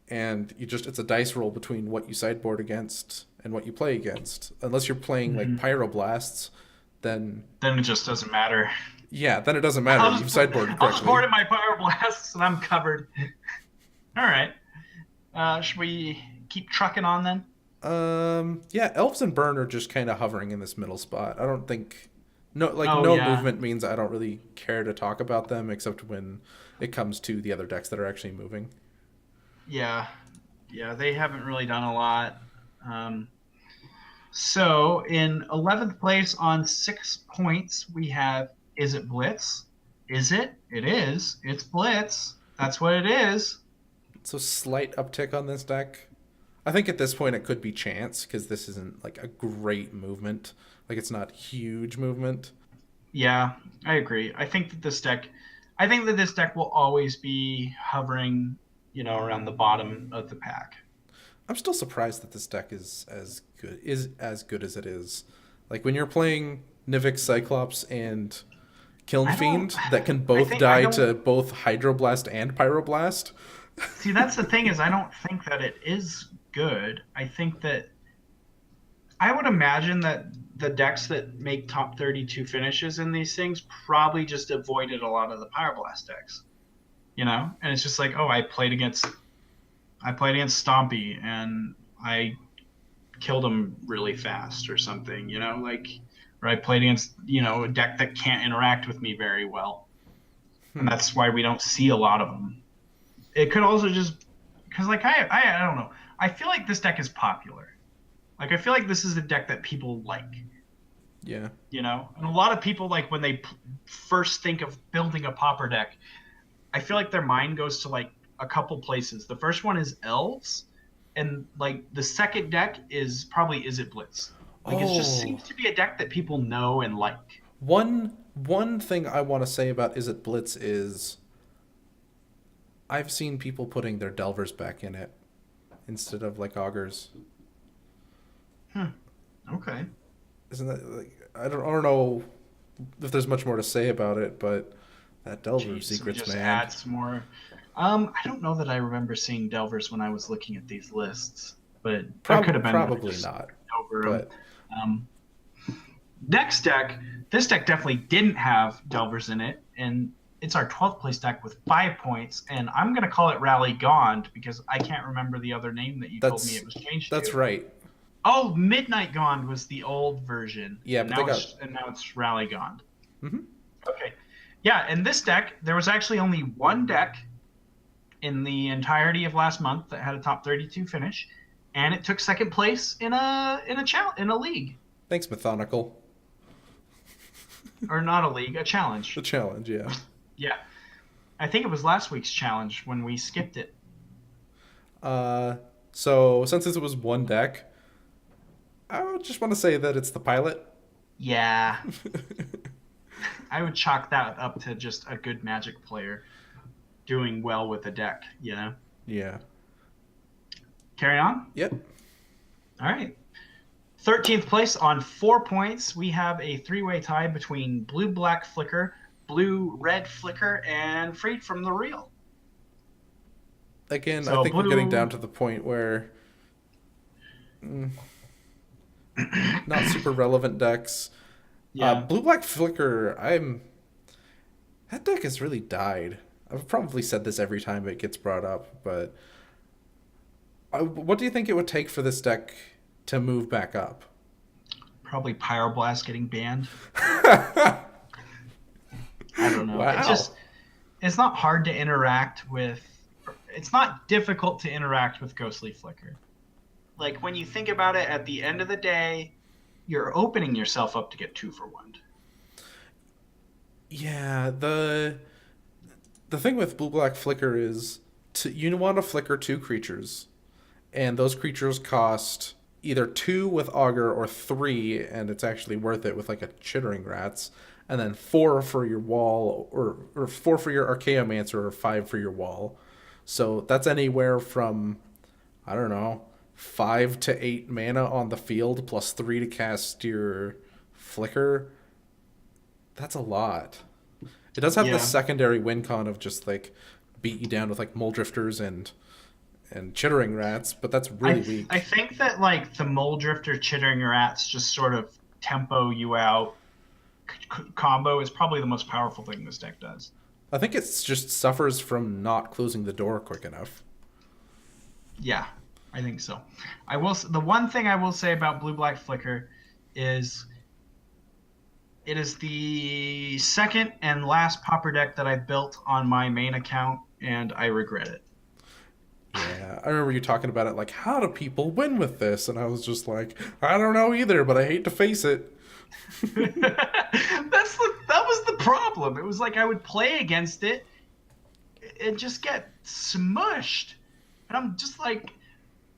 And it's a dice roll between what you sideboard against and what you play against. Unless you're playing like Pyroblasts, then it just doesn't matter. Yeah, then it doesn't matter. You've sideboarded correctly. I'll just board in my Pyroblasts and I'm covered. All right. Should we keep trucking on then? Yeah, Elves and Burn are just kind of hovering in this middle spot. I don't think no movement means I don't really care to talk about them except when it comes to the other decks that are actually moving. Yeah, they haven't really done a lot. So in 11th place on 6 points, we have Is It Blitz? Is it? It is. It's Blitz. That's what it is. So slight uptick on this deck. I think at this point it could be chance because this isn't like a great movement. Like it's not huge movement. Yeah, I agree. I think that this deck will always be hovering, around the bottom of the pack. I'm still surprised that this deck is as good as it is. Like when you're playing Nivix Cyclops and Kiln Fiend that can both die to both Hydroblast and Pyroblast. See, that's the thing is I don't think that it is good. I think that I would imagine that the decks that make top 32 finishes in these things probably just avoided a lot of the Pyroblast decks. And it's just like, oh, I played against Stompy and I killed him really fast or something, or I played against, a deck that can't interact with me very well. And that's why we don't see a lot of them. It could also just, because I don't know. I feel like this deck is popular. Like, I feel like this is a deck that people like. Yeah. And a lot of people, like, when they first think of building a Pauper deck, I feel like their mind goes to, like, a couple places. The first one is Elves, and, like, the second deck is probably Is It Blitz. Like, it just seems to be a deck that people know and like. One thing I want to say about Is It Blitz is I've seen people putting their Delvers back in it instead of, like, Augers. Okay. Isn't that, like, I don't know if there's much more to say about it, but that Delver of Secrets, just man. Adds more. I don't know that I remember seeing Delvers when I was looking at these lists, but that could have been probably not. But next deck, this deck definitely didn't have Delvers in it, and it's our 12th place deck with 5 points, and I'm going to call it Rally Gond because I can't remember the other name that you told me it was changed to. That's right. Oh, Midnight Gond was the old version. Yeah, but now it's Rally Gond. Mm-hmm. Okay. Yeah, in this deck, there was actually only one deck in the entirety of last month that had a top 32 finish, and it took second place in a league. Thanks, Methodical. Or not a league, a challenge. The challenge, yeah. Yeah. I think it was last week's challenge when we skipped it. So since it was one deck, I would just want to say that it's the pilot. Yeah. I would chalk that up to just a good Magic player doing well with a deck, Yeah. Carry on? Yep. All right. 13th place on 4 points. We have a 3-way tie between Blue-Black Flicker, Blue-Red Flicker, and Freed from the Real. Again, I think we're getting down to the point where not super relevant decks. Yeah. Blue-Black Flicker, That deck has really died. I've probably said this every time it gets brought up, but what do you think it would take for this deck to move back up? Probably Pyroblast getting banned. I don't know. Wow. It's not hard to interact with. It's not difficult to interact with Ghostly Flicker. Like, when you think about it, at the end of the day, you're opening yourself up to get 2-for-1. Yeah, the thing with blue-black Flicker is you want to flicker 2 creatures, and those creatures cost either 2 with Augur or 3, and it's actually worth it with like a Chittering Rats, and then 4 for your wall, or 4 for your Archaeomancer, or 5 for your wall. So that's anywhere from, I don't know, 5 to 8 mana on the field, plus 3 to cast your Flicker. That's a lot. It does have the secondary win con of just like beat you down with like Mole Drifters and Chittering Rats, but that's really weak. I think that like the Mole Drifter Chittering Rats just sort of tempo you out combo is probably the most powerful thing this deck does. I think it just suffers from not closing the door quick enough. Yeah, I think so. The one thing I will say about blue-black Flicker is it is the second and last Pauper deck that I built on my main account, and I regret it. Yeah, I remember you talking about it like, how do people win with this? And I was just like, I don't know either, but I hate to face it. That was the problem. It was like I would play against it and just get smushed. And I'm just like,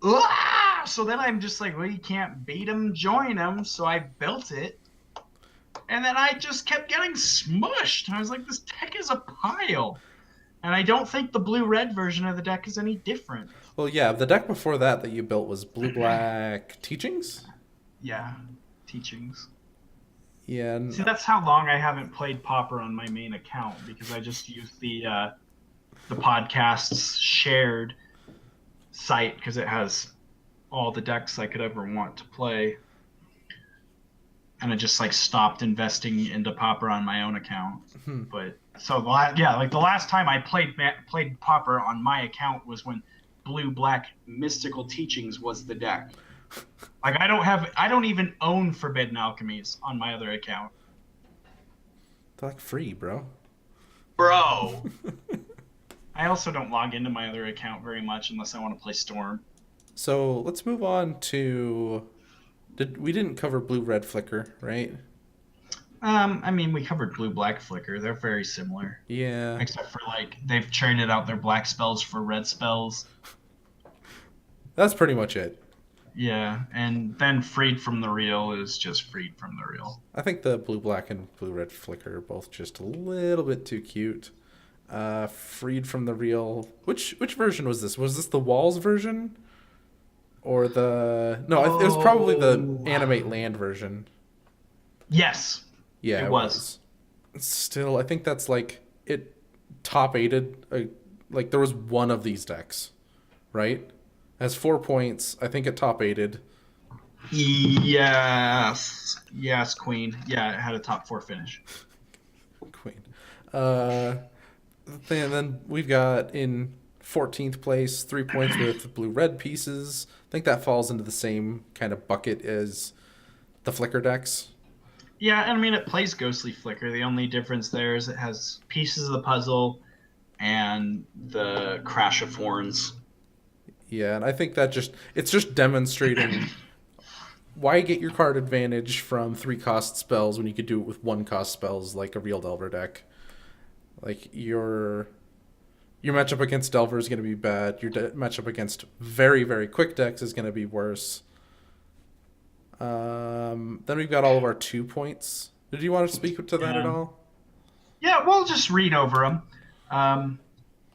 ah! So then I'm just like, well, you can't beat him, join him. So I built it. And then I just kept getting smushed. And I was like, this deck is a pile. And I don't think the blue-red version of the deck is any different. Well, yeah, the deck before that you built was blue-black Teachings? Yeah, Teachings. Yeah. See, that's how long I haven't played Pauper on my main account, because I just use the podcast's shared site, because it has all the decks I could ever want to play. And I just like stopped investing into Pauper on my own account. But so the last time I played Pauper on my account was when blue-black Mystical Teachings was the deck. Like I don't even own Forbidden Alchemies on my other account. They're like free, bro. Bro. I also don't log into my other account very much unless I want to play Storm. So let's move on to. We didn't cover blue-red Flicker, right? I mean, we covered blue-black Flicker. They're very similar. Yeah. Except for like they've traded out their black spells for red spells. That's pretty much it. Yeah, and then Freed from the Real is just Freed from the Real. I think the blue-black and blue-red Flicker are both just a little bit too cute. Freed from the Real. Which version was this? Was this the Walls version? Or the... No, it was probably the Animate Land version. Yes. Yeah, it was. Still, I think that's like... It top-aided... Like, there was one of these decks, right? It has 4 points. I think it top-aided. Yes. Yes, Queen. Yeah, it had a top 4 finish. Queen. And then we've got in 14th place 3 points with blue-red pieces. I think that falls into the same kind of bucket as the Flicker decks. Yeah, and I mean, it plays Ghostly Flicker. The only difference there is it has pieces of the puzzle and the Crash of Horns. Yeah, and I think that it's just demonstrating why get your card advantage from 3-cost spells when you could do it with 1-cost spells like a real Delver deck. Like, your matchup against Delver is going to be bad. Your matchup against very, very quick decks is going to be worse. Then we've got all of our 2 points. Did you want to speak to that at all? Yeah, we'll just read over them.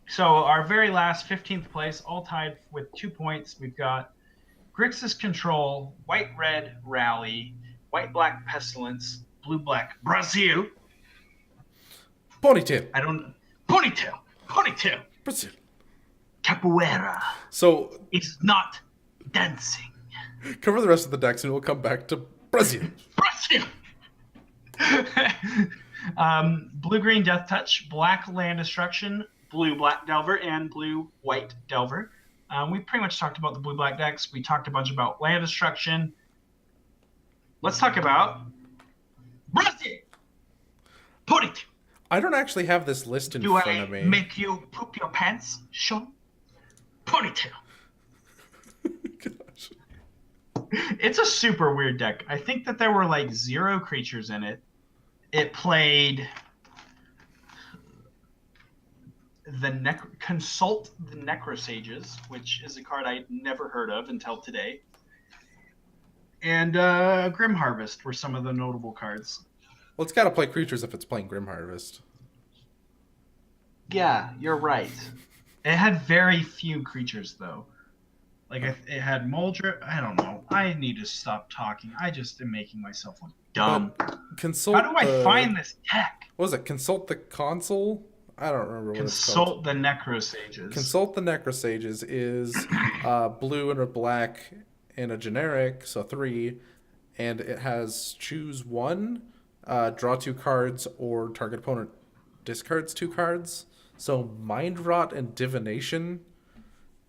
So our very last 15th place, all tied with 2 points. We've got Grixis Control, White-Red Rally, White-Black Pestilence, Blue-Black Brazil. Ponytail. Ponytail. Brazil. Capoeira. So it's not dancing. Cover the rest of the decks and we'll come back to Brazil. Blue-green Death Touch, black Land Destruction, blue-black Delver, and blue-white Delver. We pretty much talked about the blue-black decks. We talked a bunch about Land Destruction. Let's talk about Rusty! Put it! I don't actually have this list in front of me. Do I make you poop your pants, Sean? Ponytail. Gosh. It's a super weird deck. I think that there were like 0 creatures in it. It played Consult the Necrosages, which is a card I'd never heard of until today. And Grim Harvest were some of the notable cards. Well, it's got to play creatures if it's playing Grim Harvest. Yeah, you're right. It had very few creatures, though. Like, it had Moldra. I don't know. I need to stop talking. I just am making myself look dumb. Consult. How do I find this deck? What was it? Consult the Console? I don't remember what it's called. Consult the Necrosages. Consult the Necrosages is blue and a black and a generic, so 3. And it has choose 1, draw 2 cards, or target opponent discards 2 cards. So Mind Rot and Divination,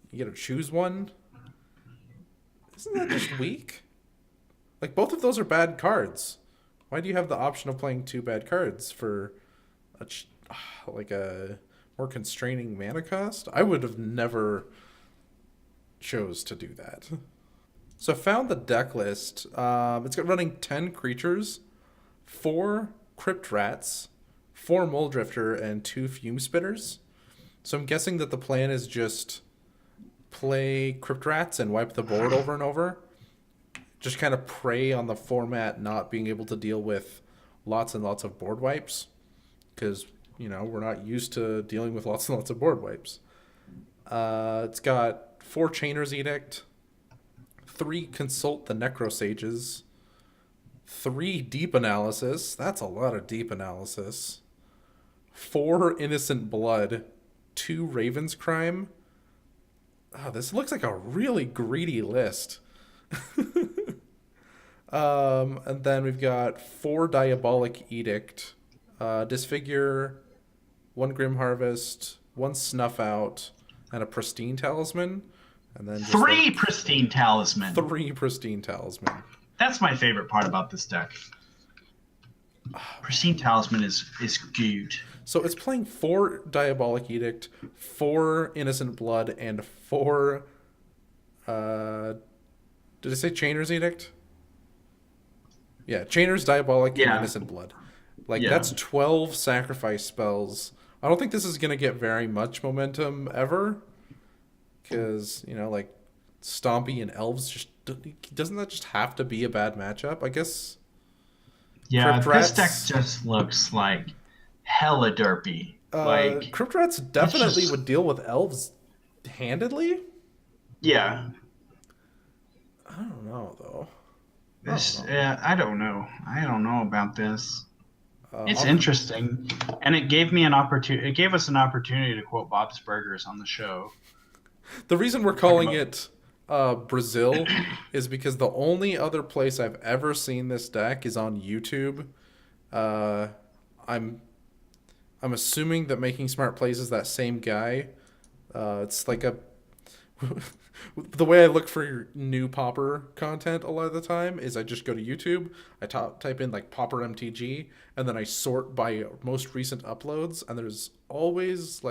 you get to choose 1. Isn't that just weak? Like, both of those are bad cards. Why do you have the option of playing 2 bad cards for a more constraining mana cost? I would have never chose to do that. So I found the deck list. It's got running 10 creatures, 4 Crypt Rats, 4 Moldrifter, and 2 Fume Spitters. So I'm guessing that the plan is just play Crypt Rats and wipe the board over and over. Just kind of prey on the format not being able to deal with lots and lots of board wipes. Because, we're not used to dealing with lots and lots of board wipes. It's got 4 Chainer's Edict, 3 Consult the Necrosages, 3 Deep Analysis. That's a lot of Deep Analysis. 4 Innocent Blood, 2 Raven's Crime. Oh, this looks like a really greedy list. And then we've got 4 Diabolic Edict, Disfigure, 1 Grim Harvest, 1 Snuff Out, and a Pristine Talisman. And then 3 Pristine Talisman. 3 Pristine Talisman. That's my favorite part about this deck. Pristine Talisman is good. So it's playing 4 Diabolic Edict, 4 Innocent Blood, and 4... did I say Chainer's Edict? Yeah, Chainer's, Diabolic, and Innocent Blood. That's 12 sacrifice spells. I don't think this is going to get very much momentum ever. Because, Stompy and Elves, doesn't that just have to be a bad matchup? I guess... Yeah, this deck just looks like hella derpy. Crypt Rats definitely would deal with Elves handedly? Yeah. I don't know, though. I don't know. I don't know about this. It's interesting, and it gave me an opportunity. It gave us an opportunity to quote Bob's Burgers on the show. The reason we're calling it Brazil is because the only other place I've ever seen this deck is on YouTube. I'm assuming that Making Smart Plays is that same guy. It's like the way I look for new Pauper content a lot of the time is I just go to YouTube, I type in Pauper MTG, and then I sort by most recent uploads, and there's always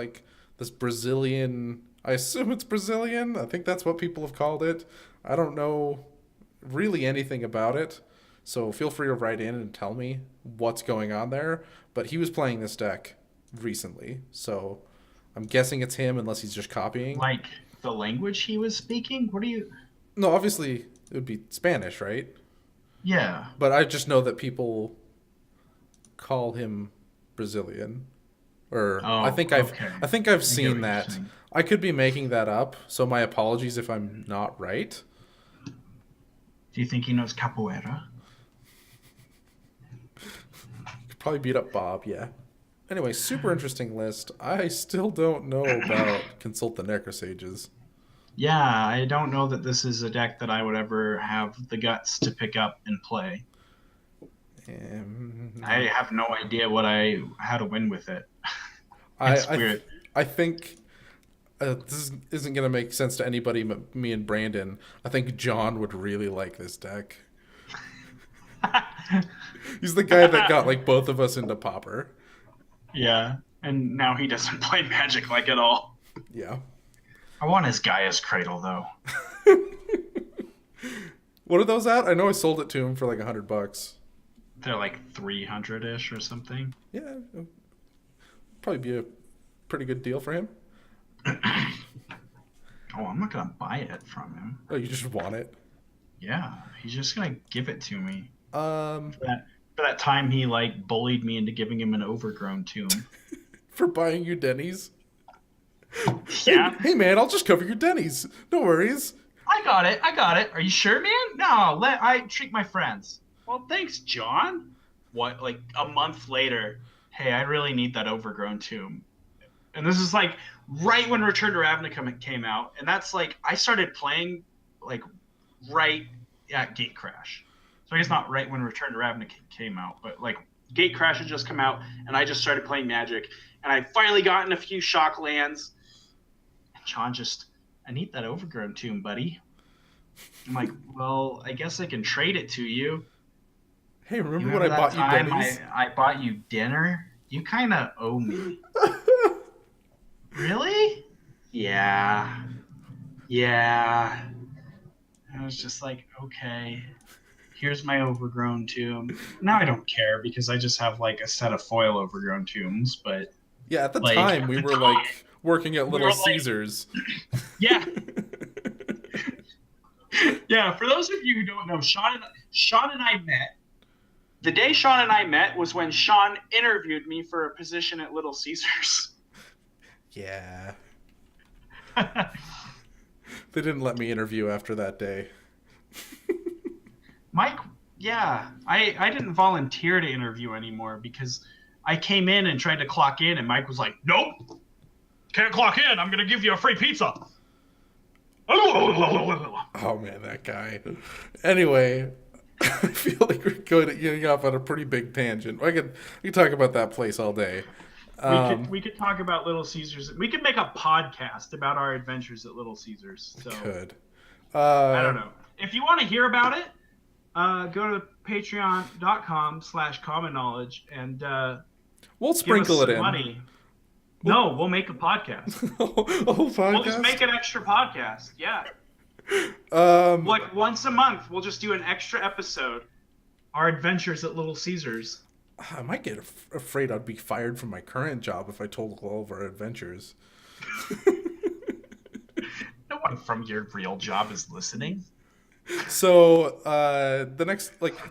this Brazilian, I assume it's Brazilian, I think that's what people have called it. I don't know really anything about it, so feel free to write in and tell me what's going on there, but he was playing this deck recently, so I'm guessing it's him unless he's just copying. The language he was speaking? What are you... No, obviously it would be Spanish, right? Yeah. But I just know that people call him Brazilian. I think I've seen that. I could be making that up, so my apologies if I'm not right. Do you think he knows capoeira? Could probably beat up Bob, yeah. Anyway, super interesting list. I still don't know about Consult the Necrosages. Yeah, I don't know that this is a deck that I would ever have the guts to pick up and play. I have no idea how to win with it. It's weird. I think this isn't going to make sense to anybody but me and Brandon. I think John would really like this deck. He's the guy that got like both of us into Pauper. Yeah, and now he doesn't play Magic like at all. Yeah. I want his Gaia's Cradle though. What are those at? I know I sold it to him for like $100. They're like 300-ish or something. Yeah, probably be a pretty good deal for him. Oh, I'm not gonna buy it from him. Oh, you just want it? Yeah, he's just gonna give it to me. For For that time he like bullied me into giving him an overgrown tomb. buying you Denny's? Yeah. Hey man, I'll just cover your Denny's. No worries. I got it. Are you sure, man? No, I treat my friends. Well, thanks, John. What, like a month later, hey, I really need that overgrown tomb. And this is like right when Return to Ravnica came out. And that's like, I started playing like right at Gate Crash. So I guess not right when Return to Ravnica came out, but like Gate Crash had just come out and I just started playing Magic. And I finally gotten a few shock lands. And John just, I need that overgrown tomb, buddy. I'm like, well, I guess I can trade it to you. Hey, remember when I bought you Denny's? I bought you dinner? You kind of owe me. Really? Yeah. I was just like, okay, here's my overgrown tomb. Now I don't care because I just have like a set of foil overgrown tombs, but Yeah, at the like, time we were like working at Little were, like- Caesars. yeah. Yeah, for those of you who don't know, Sean and I met. The day Sean and I met was when Sean interviewed me for a position at Little Caesars. Yeah. They didn't let me interview after that day. Mike, yeah, I didn't volunteer to interview anymore because I came in and tried to clock in and Mike was like, nope, can't clock in. I'm going to give you a free pizza. Oh man, that guy. Anyway, I feel like we're getting off on a pretty big tangent. I could talk about that place all day. We could talk about Little Caesars. We could make a podcast about our adventures at Little Caesars. So Could. I don't know. If you want to hear about it, go to patreon.com/common knowledge and we'll sprinkle it in. Money. No, we'll make a podcast. A whole podcast? We'll just make an extra podcast. Yeah. Like once a month, we'll just do an extra episode. Our adventures at Little Caesars. I might get afraid I'd be fired from my current job if I told all of our adventures. No one from your real job is listening. So, the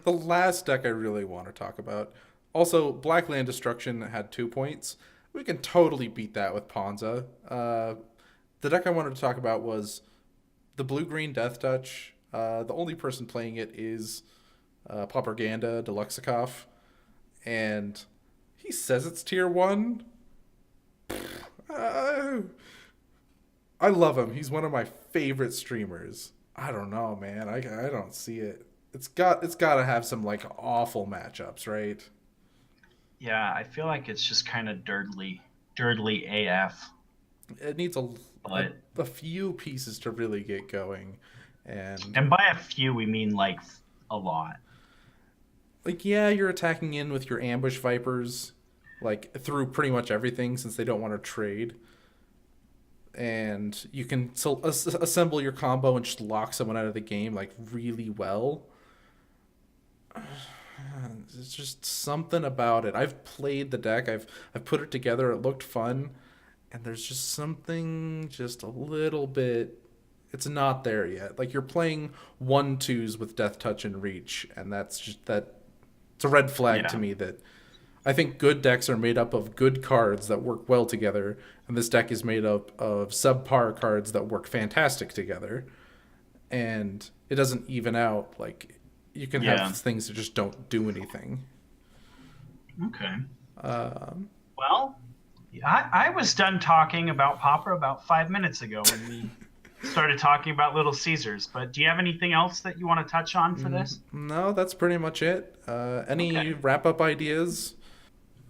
last deck I really want to talk about. Also, Black Land Destruction had 2 points. We can totally beat that with Ponza. The deck I wanted to talk about was the Blue-Green Death Touch. The only person playing it is Propaganda Deluxikov. And he says it's tier 1. I love him. He's one of my favorite streamers. I don't know, man. I don't see it. It's got to have some like awful matchups, right? Yeah, I feel like it's just kind of dirtly AF. It needs a few pieces to really get going, and by a few we mean like a lot. Like, yeah, you're attacking in with your ambush vipers, like through pretty much everything since they don't want to trade. And you can assemble your combo and just lock someone out of the game like really well. It's just something about it. I've played the deck. I've put it together. It looked fun, and there's just something just a little bit. It's not there yet. Like you're playing 1/2s with Death Touch and Reach, and that's just that. It's a red flag to me that I think good decks are made up of good cards that work well together, and this deck is made up of subpar cards that work fantastic together, and it doesn't even out. Like you can have things that just don't do anything. Okay. Well, I was done talking about Pauper about 5 minutes ago when we started talking about Little Caesars. But do you have anything else that you want to touch on for this? No, that's pretty much it. Any Okay. wrap-up ideas?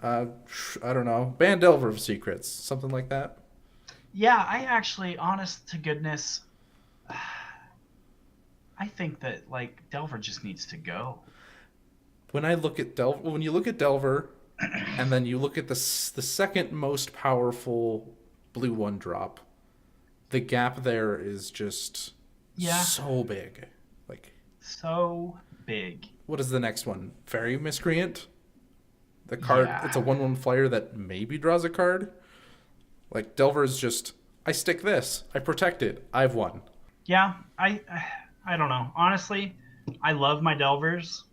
I don't know. Ban Delver of Secrets, something like that. Yeah, I actually, honest to goodness, I think that like Delver just needs to go. When you look at Delver, and then you look at the second most powerful blue one drop, the gap there is just Yeah, so big. Like, so big. what is the next one? Fairy Miscreant? The card, Yeah. it's a 1/1 flyer that maybe draws a card. Like, Delver is just, I stick this, I protect it, I've won. Yeah, I don't know. Honestly, I love my Delvers.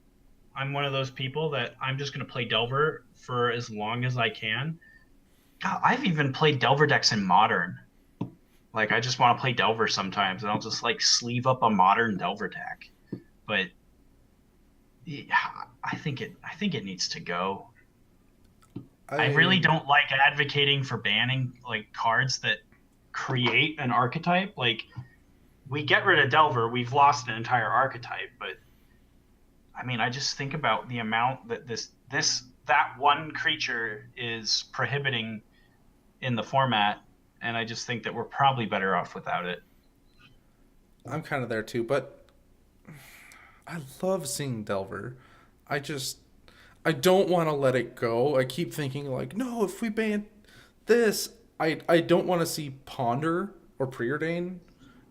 I'm one of those people that I'm just going to play Delver for as long as I can. God, I've even played Delver decks in Modern. Like I just want to play Delver sometimes, and I'll just like sleeve up a Modern Delver deck. But yeah, I think it needs to go. I really don't like advocating for banning like cards that create an archetype. Like we get rid of Delver, we've lost an entire archetype. But I mean, I just think about the amount that that one creature is prohibiting in the format, and I just think that we're probably better off without it. I'm kind of there too, but I love seeing Delver. I just I don't want to let it go. I keep thinking like, no, if we ban this, I don't want to see Ponder or Preordain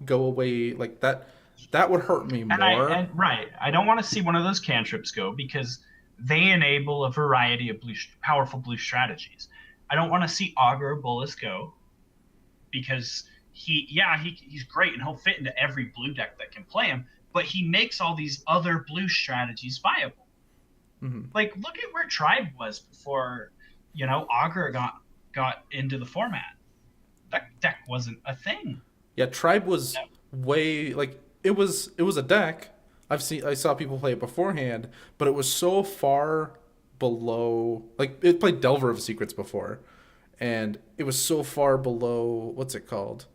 go away like that. That would hurt me more. Right, I don't want to see one of those cantrips go because they enable a variety of powerful blue strategies. I don't want to see Augur or Bolus go because he's great and he'll fit into every blue deck that can play him, but he makes all these other blue strategies viable. Mm-hmm. Like look at where Tribe was before, Augur got into the format. That deck wasn't a thing. Yeah, Tribe was way like it was a deck. I saw people play it beforehand, but it was so far below like it played Delver of Secrets before, and it was so far below what's it called?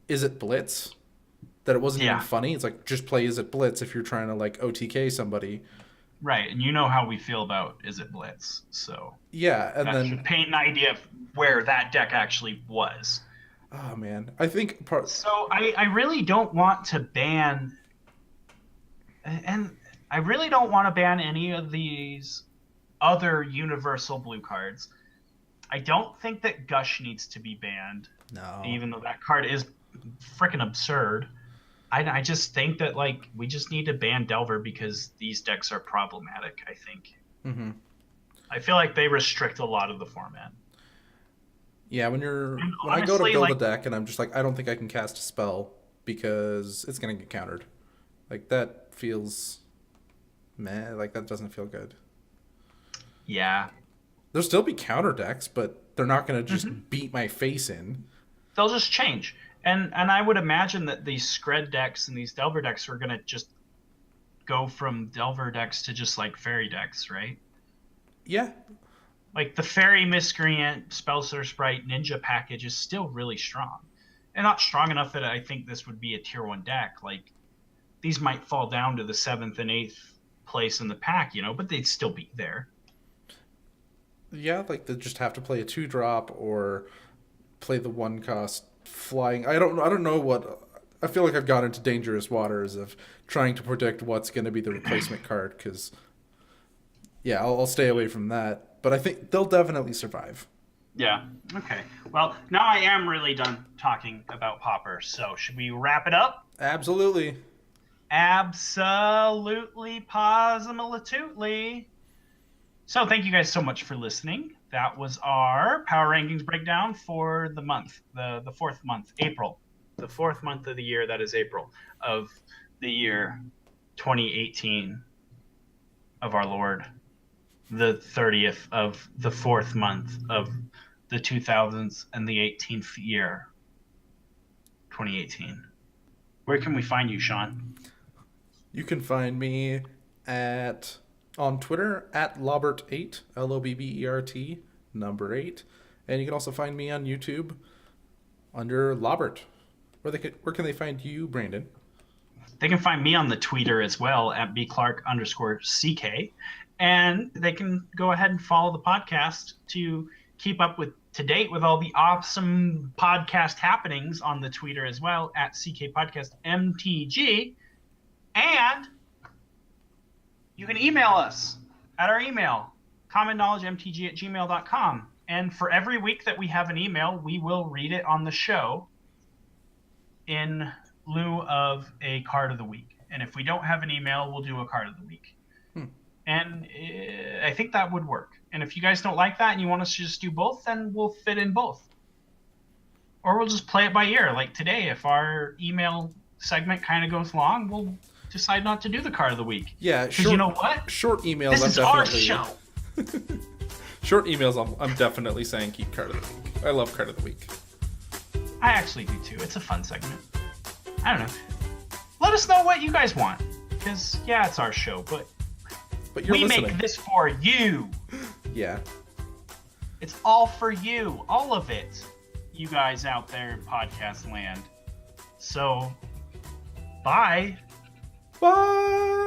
Is it Blitz? That it wasn't even funny. It's like just play Is It Blitz if you're trying to like OTK somebody. Right, and you know how we feel about Is It Blitz, so yeah, and that then should paint an idea of where that deck actually was. Oh man, I think So I really don't want to ban, and I really don't want to ban any of these other universal blue cards. I don't think that Gush needs to be banned. No. Even though that card is freaking absurd. I just think that like we just need to ban Delver because these decks are problematic, I think. Mm-hmm. I feel like they restrict a lot of the format. Yeah, when I go to build a deck and I'm just like, I don't think I can cast a spell because it's gonna get countered. Like that feels meh, like that doesn't feel good. Yeah. There'll still be counter decks, but they're not gonna just beat my face in. They'll just change. And I would imagine that these Scred decks and these Delver decks are gonna just go from Delver decks to just like fairy decks, right? Yeah. Like the Fairy Miscreant, Spellsor Sprite, Ninja package is still really strong. And not strong enough that I think this would be a tier 1 deck. Like these might fall down to the 7th and 8th place in the pack, but they'd still be there. Yeah, like they just have to play a 2-drop or play the 1-cost flying. I don't know what. I feel like I've gone into dangerous waters of trying to predict what's going to be the replacement card because yeah, I'll stay away from that. But I think they'll definitely survive. Yeah. Okay. Well, now I am really done talking about Pauper. So should we wrap it up? Absolutely. Absolutely, positively. So thank you guys so much for listening. That was our power rankings breakdown for the month, the fourth month, April. The fourth month of the year, that is April, of the year 2018 of our Lord. The 30th of the fourth month of the 2000s and the 18th year, 2018. Where can we find you, Sean? You can find me on Twitter at Lobbert8, Lobbert, number 8. And you can also find me on YouTube under Lobbert Where can they find you, Brandon? They can find me on the Twitter as well at bclark_ck. And they can go ahead and follow the podcast to keep up to date with all the awesome podcast happenings on the Twitter as well at CK Podcast MTG. And you can email us at our email, commonknowledgemtg@gmail.com. And for every week that we have an email, we will read it on the show in lieu of a card of the week. And if we don't have an email, we'll do a card of the week. And I think that would work. And if you guys don't like that and you want us to just do both, then we'll fit in both. Or we'll just play it by ear. Like today, if our email segment kind of goes long, we'll decide not to do the card of the week. Yeah, because you know what? Short emails. This is our show. Short emails. I'm definitely saying keep card of the week. I love card of the week. I actually do too. It's a fun segment. I don't know. Let us know what you guys want, because yeah, it's our show, but you're listening. Make this for you. Yeah. It's all for you, all of it, you guys out there in podcast land. So, bye. Bye.